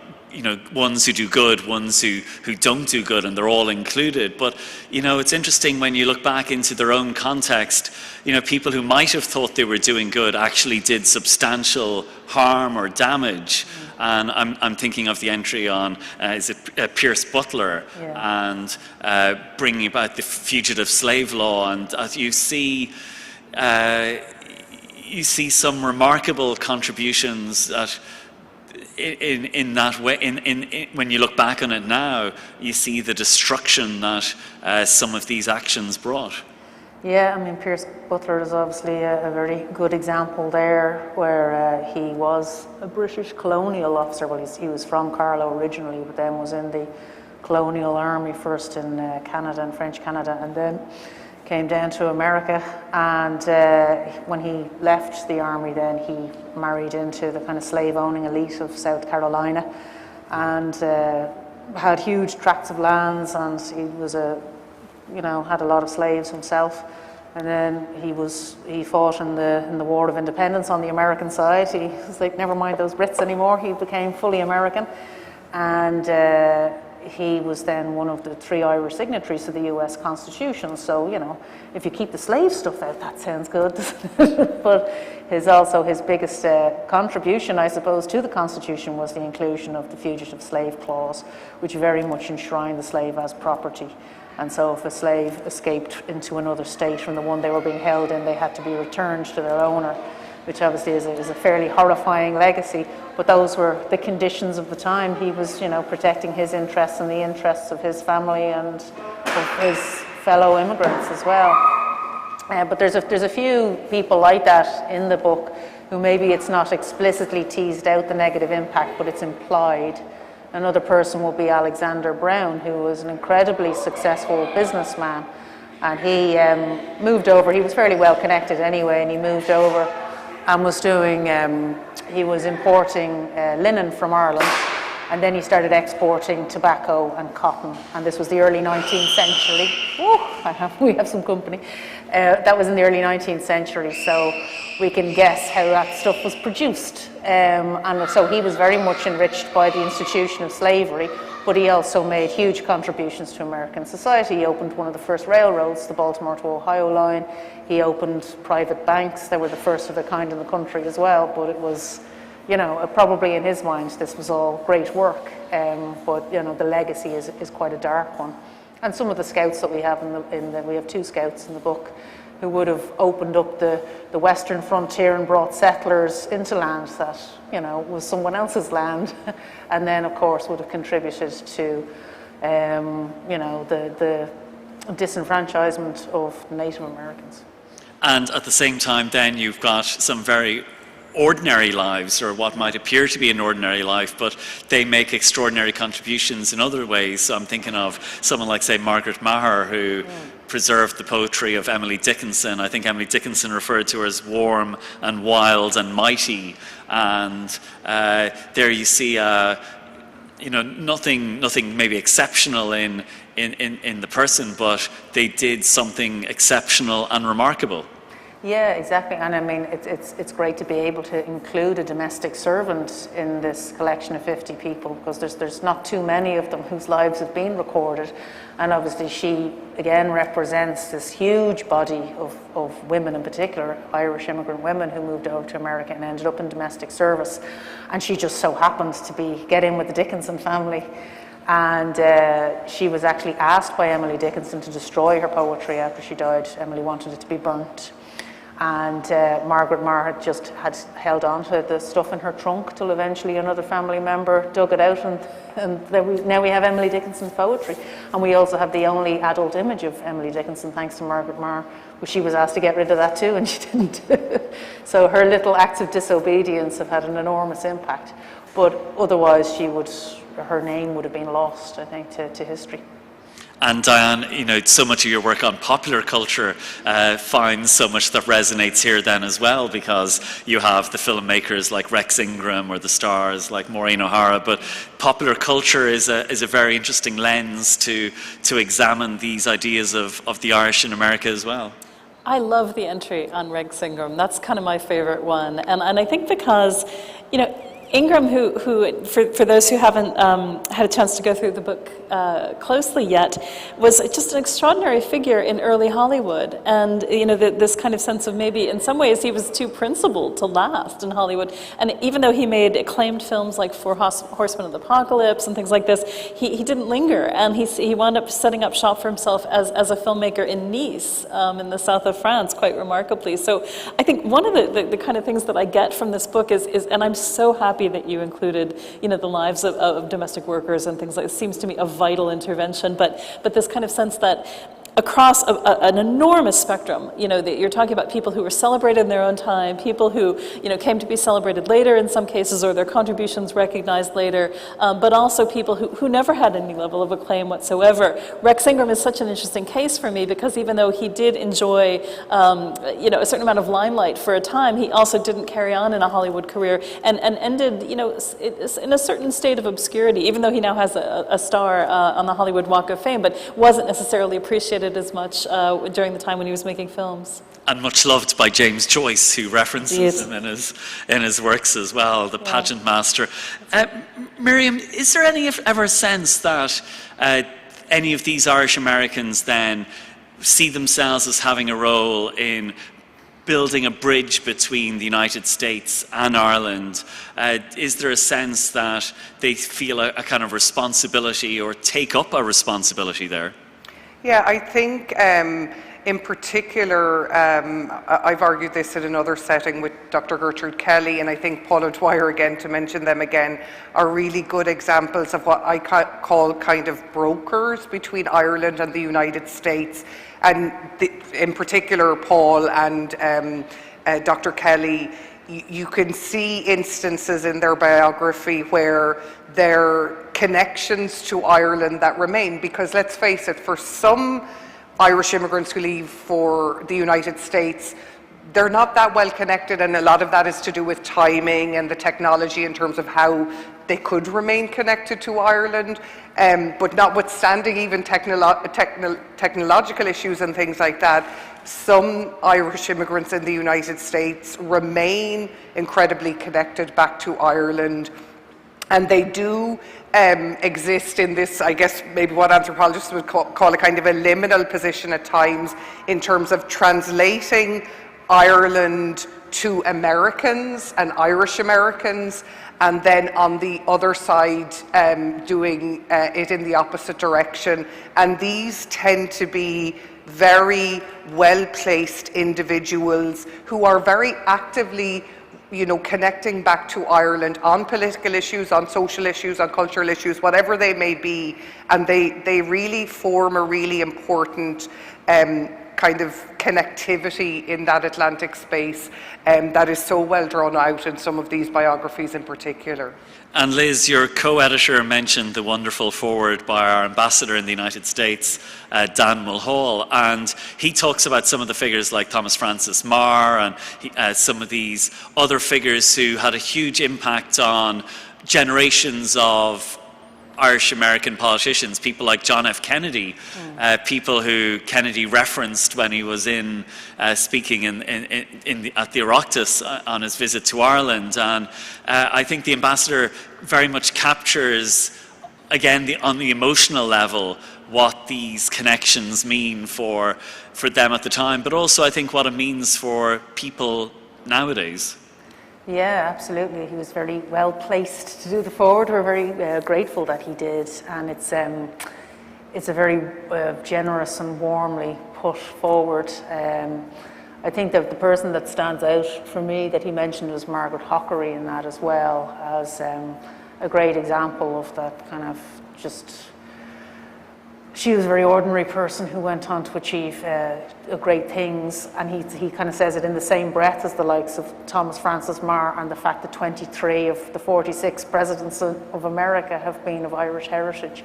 ones who do good, ones who don't do good, and they're all included. But it's interesting when you look back into their own context. People who might have thought they were doing good actually did substantial harm or damage. And I'm thinking of the entry on Pierce Butler, Yeah. and bringing about the fugitive slave law, and as you see some remarkable contributions that. In that way, when you look back on it now, you see the destruction that some of these actions brought. Yeah, I mean, Pierce Butler is obviously a very good example there, where he was a British colonial officer. Well, he was from Carlow originally, but then was in the colonial army first in Canada and French Canada, and then came down to America. And when he left the army, then he married into the kind of slave-owning elite of South Carolina, and had huge tracts of lands, and he was had a lot of slaves himself. And then he fought in the War of Independence on the American side. He was like, never mind those Brits anymore. He became fully American, and he was then one of the 3 Irish signatories to the US Constitution. So, if you keep the slave stuff out, that sounds good. But his biggest contribution, I suppose, to the Constitution was the inclusion of the Fugitive Slave Clause, which very much enshrined the slave as property. And so if a slave escaped into another state from the one they were being held in, they had to be returned to their owner, which obviously is a fairly horrifying legacy. But those were the conditions of the time. He was, protecting his interests and the interests of his family and of his fellow immigrants as well. But there's a few people like that in the book who maybe it's not explicitly teased out the negative impact, but it's implied. Another person will be Alexander Brown, who was an incredibly successful businessman. And he moved over. He was fairly well connected anyway, and he moved over and was he was importing linen from Ireland, and then he started exporting tobacco and cotton, and this was the early 19th century. We have some company. That was in the early 19th century, so we can guess how that stuff was produced. And so he was very much enriched by the institution of slavery, but he also made huge contributions to American society. He opened one of the first railroads, the Baltimore to Ohio line. He opened private banks. They were the first of their kind in the country as well, but it was, probably in his mind this was all great work, but the legacy is quite a dark one. And some of the scouts that we have we have 2 scouts in the book who would have opened up the western frontier and brought settlers into land that was someone else's land, and then of course would have contributed to the disenfranchisement of Native Americans. And at the same time then you've got some very ordinary lives, or what might appear to be an ordinary life, but they make extraordinary contributions in other ways. So I'm thinking of someone like, say, Margaret Maher, who preserved the poetry of Emily Dickinson. I think Emily Dickinson referred to her as warm and wild and mighty. And there you see, nothing maybe exceptional in the person, but they did something exceptional and remarkable. Yeah, exactly. And I mean, it's great to be able to include a domestic servant in this collection of 50 people, because there's not too many of them whose lives have been recorded. And obviously she, again, represents this huge body of women, in particular, Irish immigrant women who moved over to America and ended up in domestic service. And she just so happened to get in with the Dickinson family. And she was actually asked by Emily Dickinson to destroy her poetry after she died. Emily wanted it to be burnt. And Margaret Marr had held on to the stuff in her trunk till eventually another family member dug it out, and now we have Emily Dickinson's poetry. And we also have the only adult image of Emily Dickinson, thanks to Margaret Marr. But she was asked to get rid of that too, and she didn't. So her little acts of disobedience have had an enormous impact. But otherwise, her name would have been lost, I think, to history. And Diane, so much of your work on popular culture finds so much that resonates here then as well, because you have the filmmakers like Rex Ingram or the stars like Maureen O'Hara, but popular culture is a very interesting lens to examine these ideas of the Irish in America as well. I love the entry on Rex Ingram. That's kind of my favorite one. And I think because, Ingram, who for those who haven't had a chance to go through the book closely yet, was just an extraordinary figure in early Hollywood. And, this kind of sense of maybe in some ways he was too principled to last in Hollywood. And even though he made acclaimed films like Four Horsemen of the Apocalypse and things like this, he didn't linger. And he wound up setting up shop for himself as a filmmaker in Nice, in the south of France, quite remarkably. So I think one of the kind of things that I get from this book is and I'm so happy that you included, the lives of domestic workers and things like this. Seems to me a vital intervention, but this kind of sense that across an enormous spectrum, that you're talking about people who were celebrated in their own time, people who, came to be celebrated later in some cases, or their contributions recognized later, but also people who never had any level of acclaim whatsoever. Rex Ingram is such an interesting case for me because even though he did enjoy, a certain amount of limelight for a time, he also didn't carry on in a Hollywood career and ended, in a certain state of obscurity, even though he now has a star on the Hollywood Walk of Fame, but wasn't necessarily appreciated as much during the time when he was making films. And much loved by James Joyce, who references him in his works as well, the pageant master. Miriam, is there ever a sense that any of these Irish Americans then see themselves as having a role in building a bridge between the United States and Ireland? Is there a sense that they feel a kind of responsibility or take up a responsibility there? Yeah, I think in particular, I've argued this in another setting with Dr. Gertrude Kelly, and I think Paul O'Dwyer, again, to mention them again, are really good examples of what I call kind of brokers between Ireland and the United States. And in particular, Paul and Dr. Kelly, you can see instances in their biography where there are connections to Ireland that remain, because let's face it, for some Irish immigrants who leave for the United States, they're not that well connected, and a lot of that is to do with timing and the technology in terms of how they could remain connected to Ireland. But notwithstanding even technological issues and things like that, some Irish immigrants in the United States remain incredibly connected back to Ireland. And they do exist in this, I guess, maybe what anthropologists would call a kind of a liminal position at times in terms of translating Ireland to Americans and Irish Americans, and then on the other side doing it in the opposite direction. And these tend to be very well-placed individuals who are very actively connecting back to Ireland on political issues, on social issues, on cultural issues, whatever they may be, and they really form a really important kind of connectivity in that Atlantic space that is so well drawn out in some of these biographies in particular. And Liz, your co-editor mentioned the wonderful foreword by our ambassador in the United States, Dan Mulhall, and he talks about some of the figures like Thomas Francis Meagher and some of these other figures who had a huge impact on generations of Irish American politicians, people like John F. Kennedy, people who Kennedy referenced when he was speaking at the Oireachtas on his visit to Ireland. And I think the ambassador very much captures, again, on the emotional level, what these connections mean for them at the time, but also I think what it means for people nowadays. Yeah, absolutely. He was very well placed to do the forward. We're very grateful that he did, and it's a very generous and warmly put forward. I think that the person that stands out for me that he mentioned was Margaret Hockery in that as well, as a great example of that kind of just. She was a very ordinary person who went on to achieve great things, and he kind of says it in the same breath as the likes of Thomas Francis Meagher, and the fact that 23 of the 46 presidents of America have been of Irish heritage.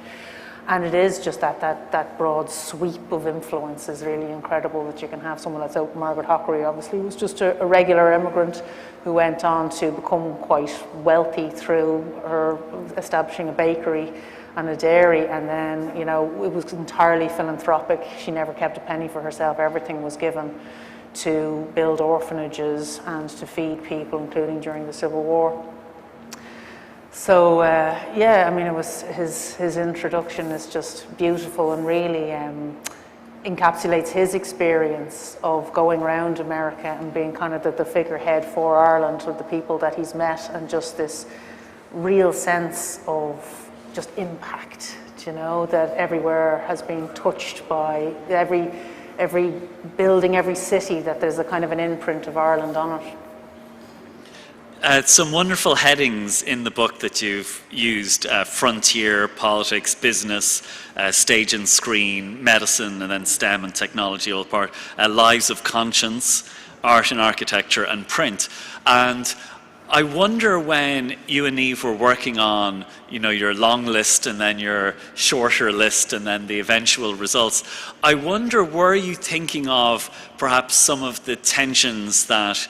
And it is just that broad sweep of influence is really incredible, that you can have someone that's out. Margaret Hockery obviously was just a regular immigrant who went on to become quite wealthy through her establishing a bakery and a dairy, and then, you know, it was entirely philanthropic. She never kept a penny for herself. Everything was given to build orphanages and to feed people, including during the Civil War. So yeah, I mean, it was his introduction is just beautiful and really encapsulates his experience of going around America and being kind of the figurehead for Ireland with the people that he's met, and just this real sense of just impact, you know, that everywhere has been touched by every building, every city, that there's a kind of an imprint of Ireland on it. Some wonderful headings in the book that you've used: frontier, politics, business, stage and screen, medicine, and then STEM and technology, all part, lives of conscience, art and architecture, and print. And I wonder, when you and Niamh were working on, you know, your long list and then your shorter list and then the eventual results, I wonder, were you thinking of perhaps some of the tensions that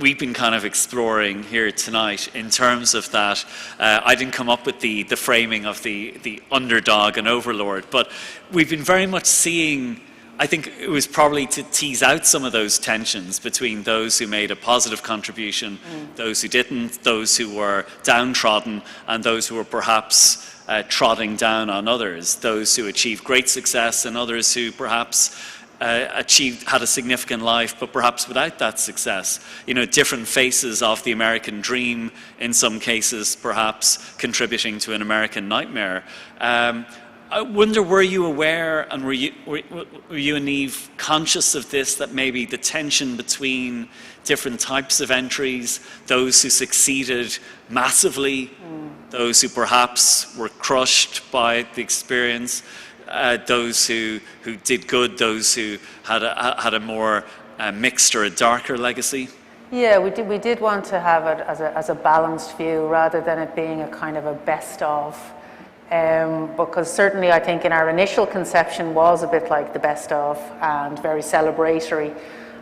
we've been kind of exploring here tonight, in terms of that? I didn't come up with the framing of the underdog and overlord, but we've been very much seeing, I think it was probably to tease out some of those tensions between those who made a positive contribution, those who didn't, those who were downtrodden, and those who were perhaps trotting down on others, those who achieved great success and others who perhaps had a significant life, but perhaps without that success. You know, different faces of the American dream, in some cases perhaps contributing to an American nightmare. I wonder, were you aware, and were you and Niamh conscious of this, that maybe the tension between different types of entries, those who succeeded massively, those who perhaps were crushed by the experience, those who did good, those who had a more mixed or a darker legacy? Yeah, we did want to have it as a balanced view, rather than it being a kind of a best of. Because certainly I think in our initial conception was a bit like the best of and very celebratory,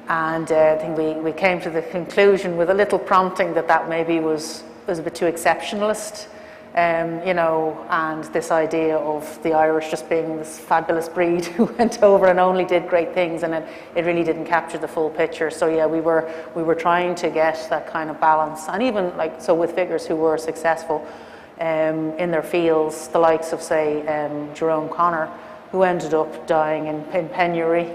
and I think we came to the conclusion, with a little prompting, that maybe was a bit too exceptionalist, you know, and this idea of the Irish just being this fabulous breed who went over and only did great things, and it really didn't capture the full picture. So yeah, we were trying to get that kind of balance, and even like so with figures who were successful in their fields, the likes of, say, Jerome Connor, who ended up dying in penury,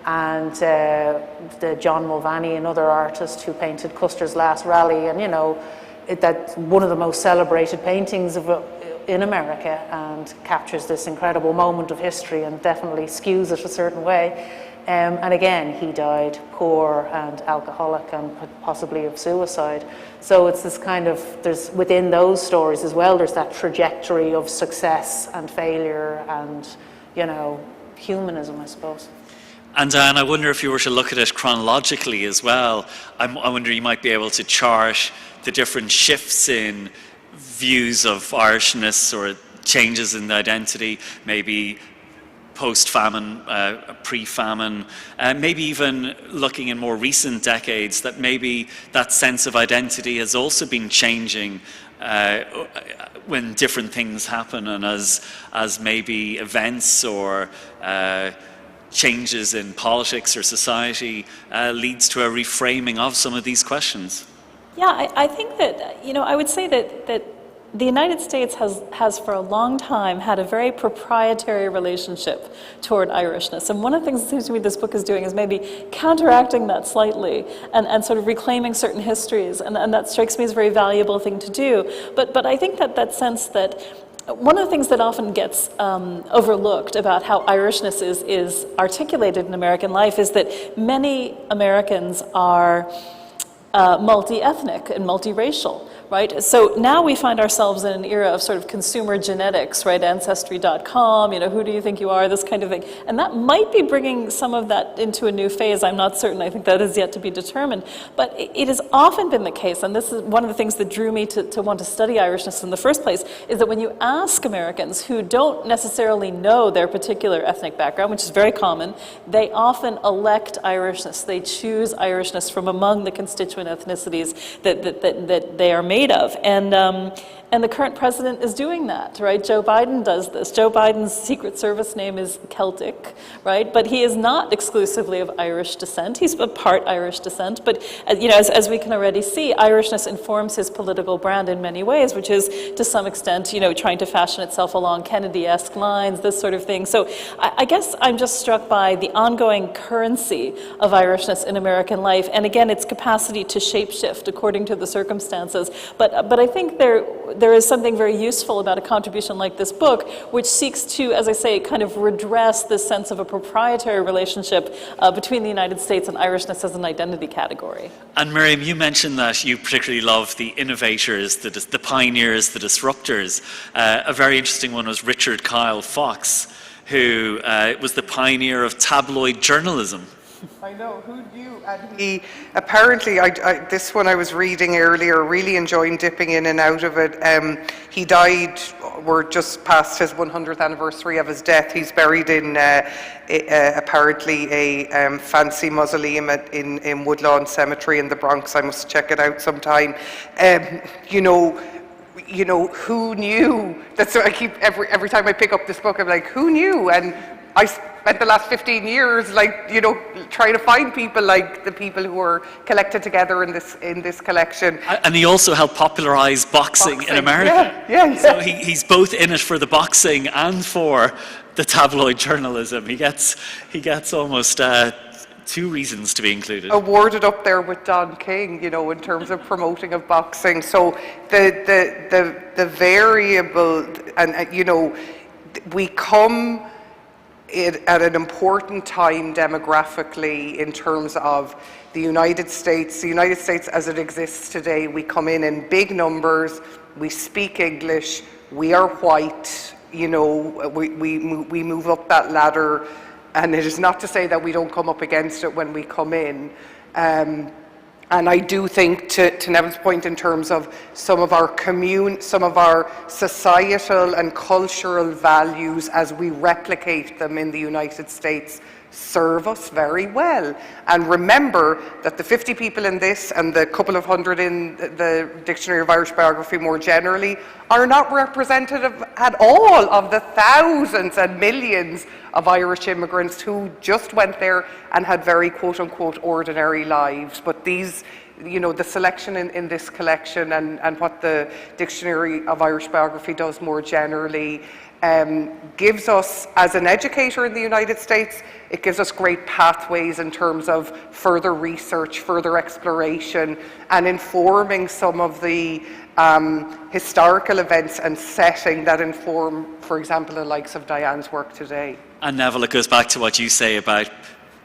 and the John Mulvaney, another artist who painted Custer's Last Rally, and, you know, that's one of the most celebrated paintings in America, and captures this incredible moment of history and definitely skews it a certain way. And again, he died poor and alcoholic and possibly of suicide. So it's this kind of, there's within those stories as well, there's that trajectory of success and failure and, you know, humanism, I suppose. And Diane, I wonder if you were to look at it chronologically as well, I wonder you might be able to chart the different shifts in views of Irishness or changes in the identity, maybe post-famine, pre-famine, maybe even looking in more recent decades, that maybe that sense of identity has also been changing when different things happen, and as maybe events or changes in politics or society leads to a reframing of some of these questions. Yeah, I think that, you know, I would say that the United States has for a long time had a very proprietary relationship toward Irishness. And one of the things it seems to me this book is doing is maybe counteracting that slightly and sort of reclaiming certain histories. And that strikes me as a very valuable thing to do. But I think that sense that one of the things that often gets overlooked about how Irishness is articulated in American life is that many Americans are multi-ethnic and multiracial. Right? So now we find ourselves in an era of sort of consumer genetics, right? Ancestry.com, who do you think you are, this kind of thing. And that might be bringing some of that into a new phase. I'm not certain. I think that is yet to be determined. But it has often been the case, and this is one of the things that drew me to want to study Irishness in the first place, is that when you ask Americans who don't necessarily know their particular ethnic background, which is very common, they often elect Irishness. They choose Irishness from among the constituent ethnicities that they are made of. And the current president is doing that, right? Joe Biden does this. Joe Biden's Secret Service name is Celtic, right? But he is not exclusively of Irish descent. He's a part Irish descent. But as we can already see, Irishness informs his political brand in many ways, which is to some extent, trying to fashion itself along Kennedy-esque lines, this sort of thing. So I guess I'm just struck by the ongoing currency of Irishness in American life, and again, its capacity to shapeshift according to the circumstances. But I think there is something very useful about a contribution like this book, which seeks to, as I say, kind of redress this sense of a proprietary relationship between the United States and Irishness as an identity category. And Miriam, you mentioned that you particularly love the innovators, the pioneers, the disruptors. A very interesting one was Richard Kyle Fox, who was the pioneer of tabloid journalism. I know, who knew? And he apparently, this one I was reading earlier, really enjoying dipping in and out of it. He died, we're just past his 100th anniversary of his death. He's buried in apparently a fancy mausoleum in Woodlawn Cemetery in the Bronx. I must check it out sometime. Who knew? That's what I keep, every time I pick up this book, I'm like, who knew? And I spent the last 15 years, trying to find people like the people who were collected together in this collection. And he also helped popularize boxing in America. Yeah. So he's both in it for the boxing and for the tabloid journalism. He gets almost 2 reasons to be included. Awarded up there with Don King, in terms of promoting of boxing. So the variable, and we come at an important time demographically in terms of the United States. The United States as it exists today, we come in big numbers, we speak English, we are white, we move up that ladder, and it is not to say that we don't come up against it when we come in. And I do think, to Neville's point, in terms of some of our societal and cultural values as we replicate them in the United States, serve us very well. And remember that the 50 people in this and the couple of hundred in the Dictionary of Irish Biography more generally are not representative at all of the thousands and millions of Irish immigrants who just went there and had very quote-unquote ordinary lives. But these, the selection in this collection and what the Dictionary of Irish Biography does more generally gives us, as an educator in the United States, it gives us great pathways in terms of further research, further exploration, and informing some of the historical events and setting that inform, for example, the likes of Diane's work today. And Neville, it goes back to what you say about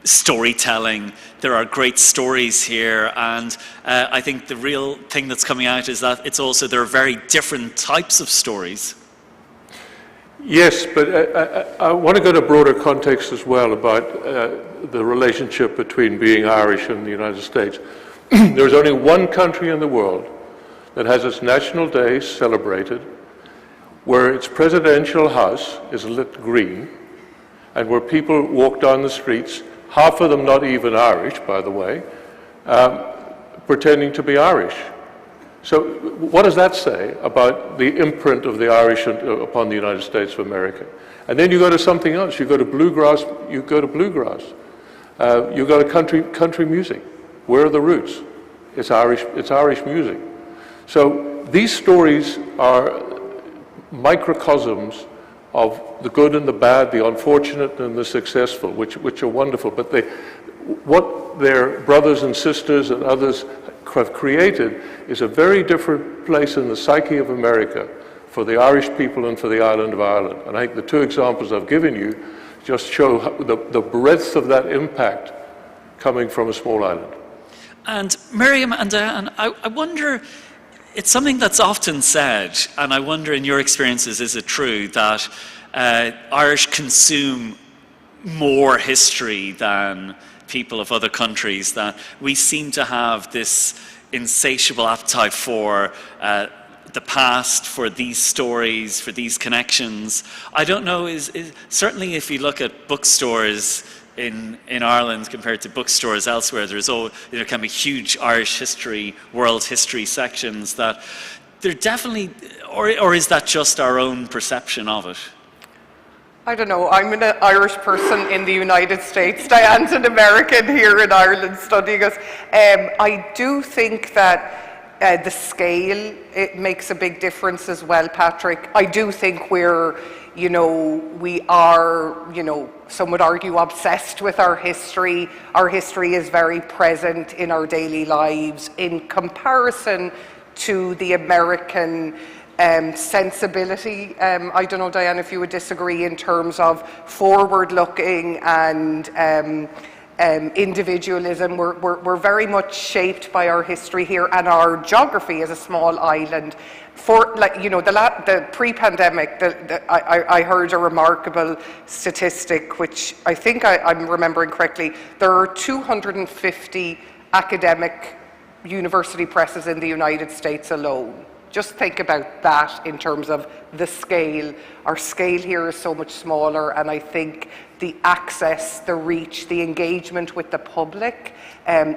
storytelling. There are great stories here, and I think the real thing that's coming out is that there are very different types of stories. Yes, but I want to go to broader context as well about the relationship between being Irish and the United States. There's only one country in the world that has its National Day celebrated, where its presidential house is lit green, and where people walk down the streets, half of them not even Irish, by the way, pretending to be Irish. So what does that say about the imprint of the Irish upon the United States of America? And then you go to something else. You go to bluegrass. You go to country music. Where are the roots? It's Irish music. So these stories are microcosms of the good and the bad, the unfortunate and the successful, which are wonderful. But what their brothers and sisters and others have created is a very different place in the psyche of America for the Irish people and for the island of Ireland. And I think the two examples I've given you just show the breadth of that impact coming from a small island. And Miriam and Diane, I wonder, it's something that's often said, and I wonder in your experiences, is it true that Irish consume more history than people of other countries, that we seem to have this insatiable appetite for the past, for these stories, for these connections? I don't know, is certainly if you look at bookstores in Ireland compared to bookstores elsewhere, there can be huge Irish history, world history sections that they're definitely, or is that just our own perception of it? I don't know. I'm an Irish person in the United States. Diane's an American here in Ireland studying us. I do think that the scale, it makes a big difference as well, Patrick. I do think we are, some would argue, obsessed with our history. Our history is very present in our daily lives in comparison to the American sensibility. I don't know, Diane, if you would disagree in terms of forward-looking and individualism. We're very much shaped by our history here and our geography as a small island. For the pre-pandemic, I heard a remarkable statistic, which I think I'm remembering correctly. There are 250 academic university presses in the United States alone. Just think about that in terms of the scale. Our scale here is so much smaller, and I think the access, the reach, the engagement with the public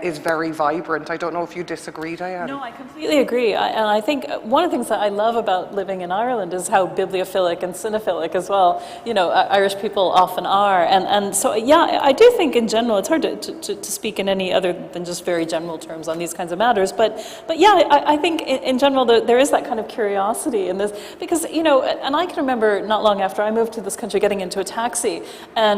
is very vibrant. I don't know if you disagree, Diane. No, I completely agree. And I think one of the things that I love about living in Ireland is how bibliophilic and cinephilic as well, Irish people often are. And so, yeah, I do think in general, it's hard to speak in any other than just very general terms on these kinds of matters. But yeah, I think in general, there is that kind of curiosity in this, because, and I can remember not long after I moved to this country getting into a taxi and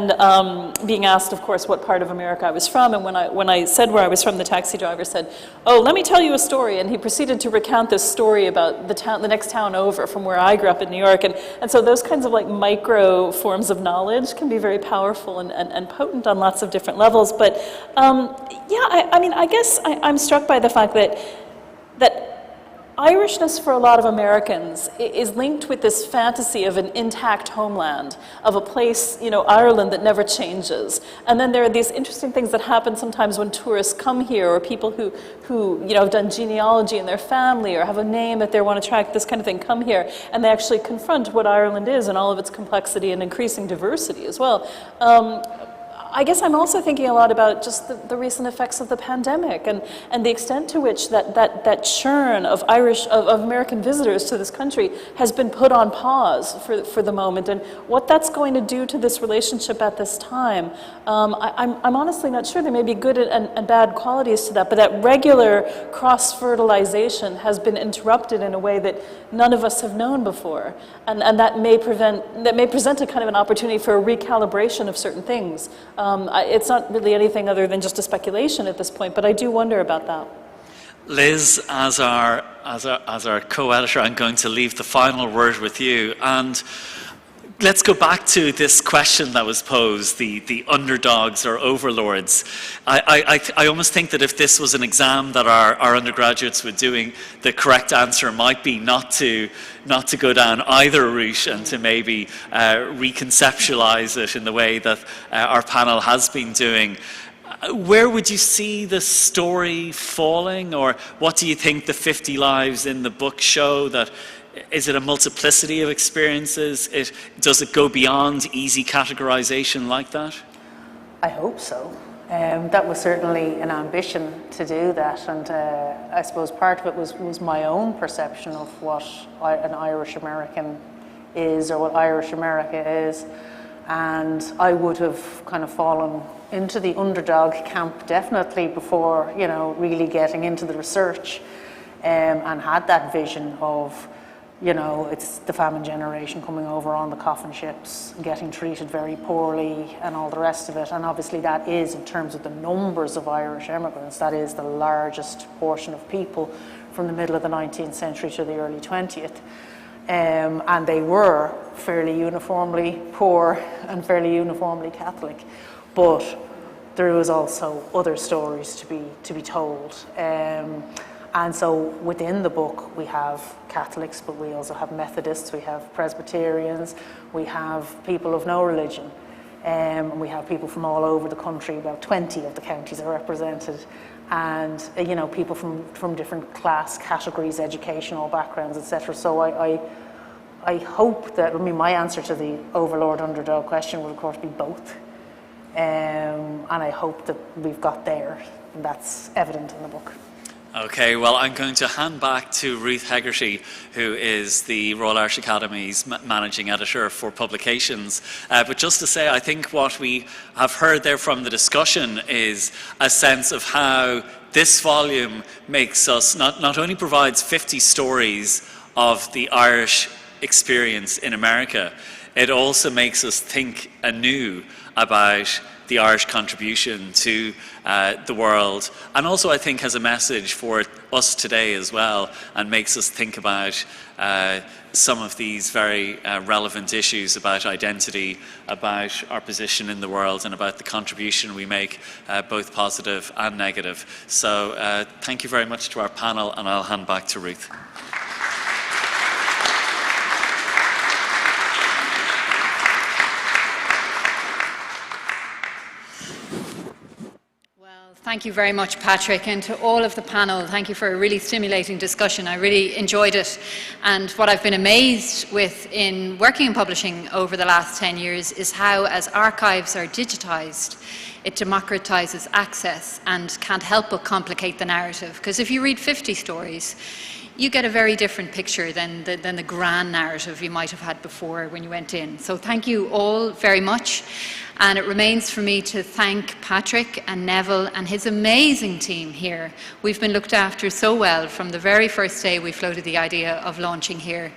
being asked, of course, what part of America I was from. And when I said where I was from, the taxi driver said, "Oh, let me tell you a story." And he proceeded to recount this story about the next town over from where I grew up in New York. And so those kinds of like micro forms of knowledge can be very powerful and potent on lots of different levels. But yeah, I guess I'm struck by the fact that Irishness for a lot of Americans is linked with this fantasy of an intact homeland, of a place, Ireland, that never changes. And then there are these interesting things that happen sometimes when tourists come here, or people who have done genealogy in their family or have a name that they want to track, this kind of thing, come here, and they actually confront what Ireland is and all of its complexity and increasing diversity as well. I guess I'm also thinking a lot about just the recent effects of the pandemic and the extent to which that churn of American visitors to this country has been put on pause for the moment, and what that's going to do to this relationship at this time. I'm honestly not sure. There may be good and bad qualities to that, but that regular cross-fertilization has been interrupted in a way that none of us have known before, and that may present a kind of an opportunity for a recalibration of certain things. It's not really anything other than just a speculation at this point, but I do wonder about that. Liz, as our co-editor, I'm going to leave the final word with you. And let's go back to this question that was posed, the underdogs or overlords. I almost think that if this was an exam that our undergraduates were doing, the correct answer might be not to go down either route and to maybe reconceptualize it in the way that our panel has been doing. Where would you see the story falling, or what do you think the 50 lives in the book show? That is it a multiplicity of experiences? Does it go beyond easy categorization like that? I hope so. That was certainly an ambition to do that, and I suppose part of it was my own perception of what an Irish American is, or what Irish America is, and I would have kind of fallen into the underdog camp definitely before, really getting into the research, and had that vision of, it's the famine generation coming over on the coffin ships, getting treated very poorly and all the rest of it. And obviously that is, in terms of the numbers of Irish immigrants, that is the largest portion of people from the middle of the 19th century to the early 20th. and they were fairly uniformly poor and fairly uniformly Catholic, but there was also other stories to be told. And so within the book we have Catholics, but we also have Methodists, we have Presbyterians, we have people of no religion, and we have people from all over the country. About 20 of the counties are represented, and people from different class categories, educational backgrounds, etc. So I hope that, my answer to the overlord underdog question would of course be both, and I hope that we've got there, and that's evident in the book. Okay, well, I'm going to hand back to Ruth Hegarty, who is the Royal Irish Academy's managing editor for publications. But just to say, I think what we have heard there from the discussion is a sense of how this volume makes us, not only provides 50 stories of the Irish experience in America, it also makes us think anew about the Irish contribution to the world, and also I think has a message for us today as well, and makes us think about some of these very relevant issues about identity, about our position in the world, and about the contribution we make, both positive and negative. So thank you very much to our panel, and I'll hand back to Ruth. Thank you very much, Patrick, and to all of the panel, thank you for a really stimulating discussion. I really enjoyed it, and what I've been amazed with in working in publishing over the last 10 years is how, as archives are digitised, it democratises access and can't help but complicate the narrative. Because if you read 50 stories, you get a very different picture than the grand narrative you might have had before when you went in. So thank you all very much. And it remains for me to thank Patrick and Neville and his amazing team here. We've been looked after so well from the very first day we floated the idea of launching here.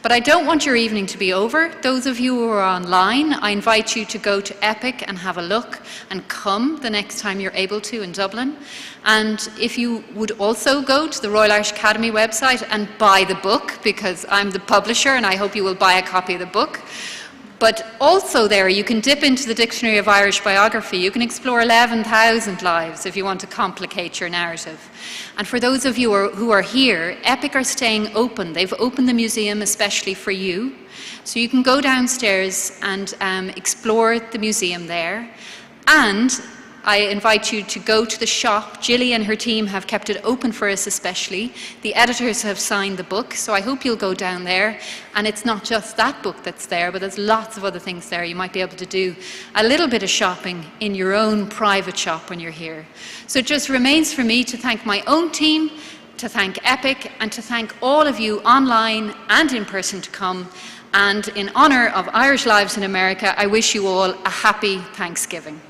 But I don't want your evening to be over. Those of you who are online, I invite you to go to Epic and have a look, and come the next time you're able to in Dublin. And if you would also go to the Royal Irish Academy website and buy the book, because I'm the publisher and I hope you will buy a copy of the book. But also there, you can dip into the Dictionary of Irish Biography. You can explore 11,000 lives if you want to complicate your narrative. And for those of you who are here, Epic are staying open. They've opened the museum especially for you. So you can go downstairs and explore the museum there. And I invite you to go to the shop. Gilly and her team have kept it open for us especially. The editors have signed the book, so I hope you'll go down there. And it's not just that book that's there, but there's lots of other things there. You might be able to do a little bit of shopping in your own private shop when you're here. So it just remains for me to thank my own team, to thank Epic, and to thank all of you online and in person to come. And in honour of Irish Lives in America, I wish you all a happy Thanksgiving.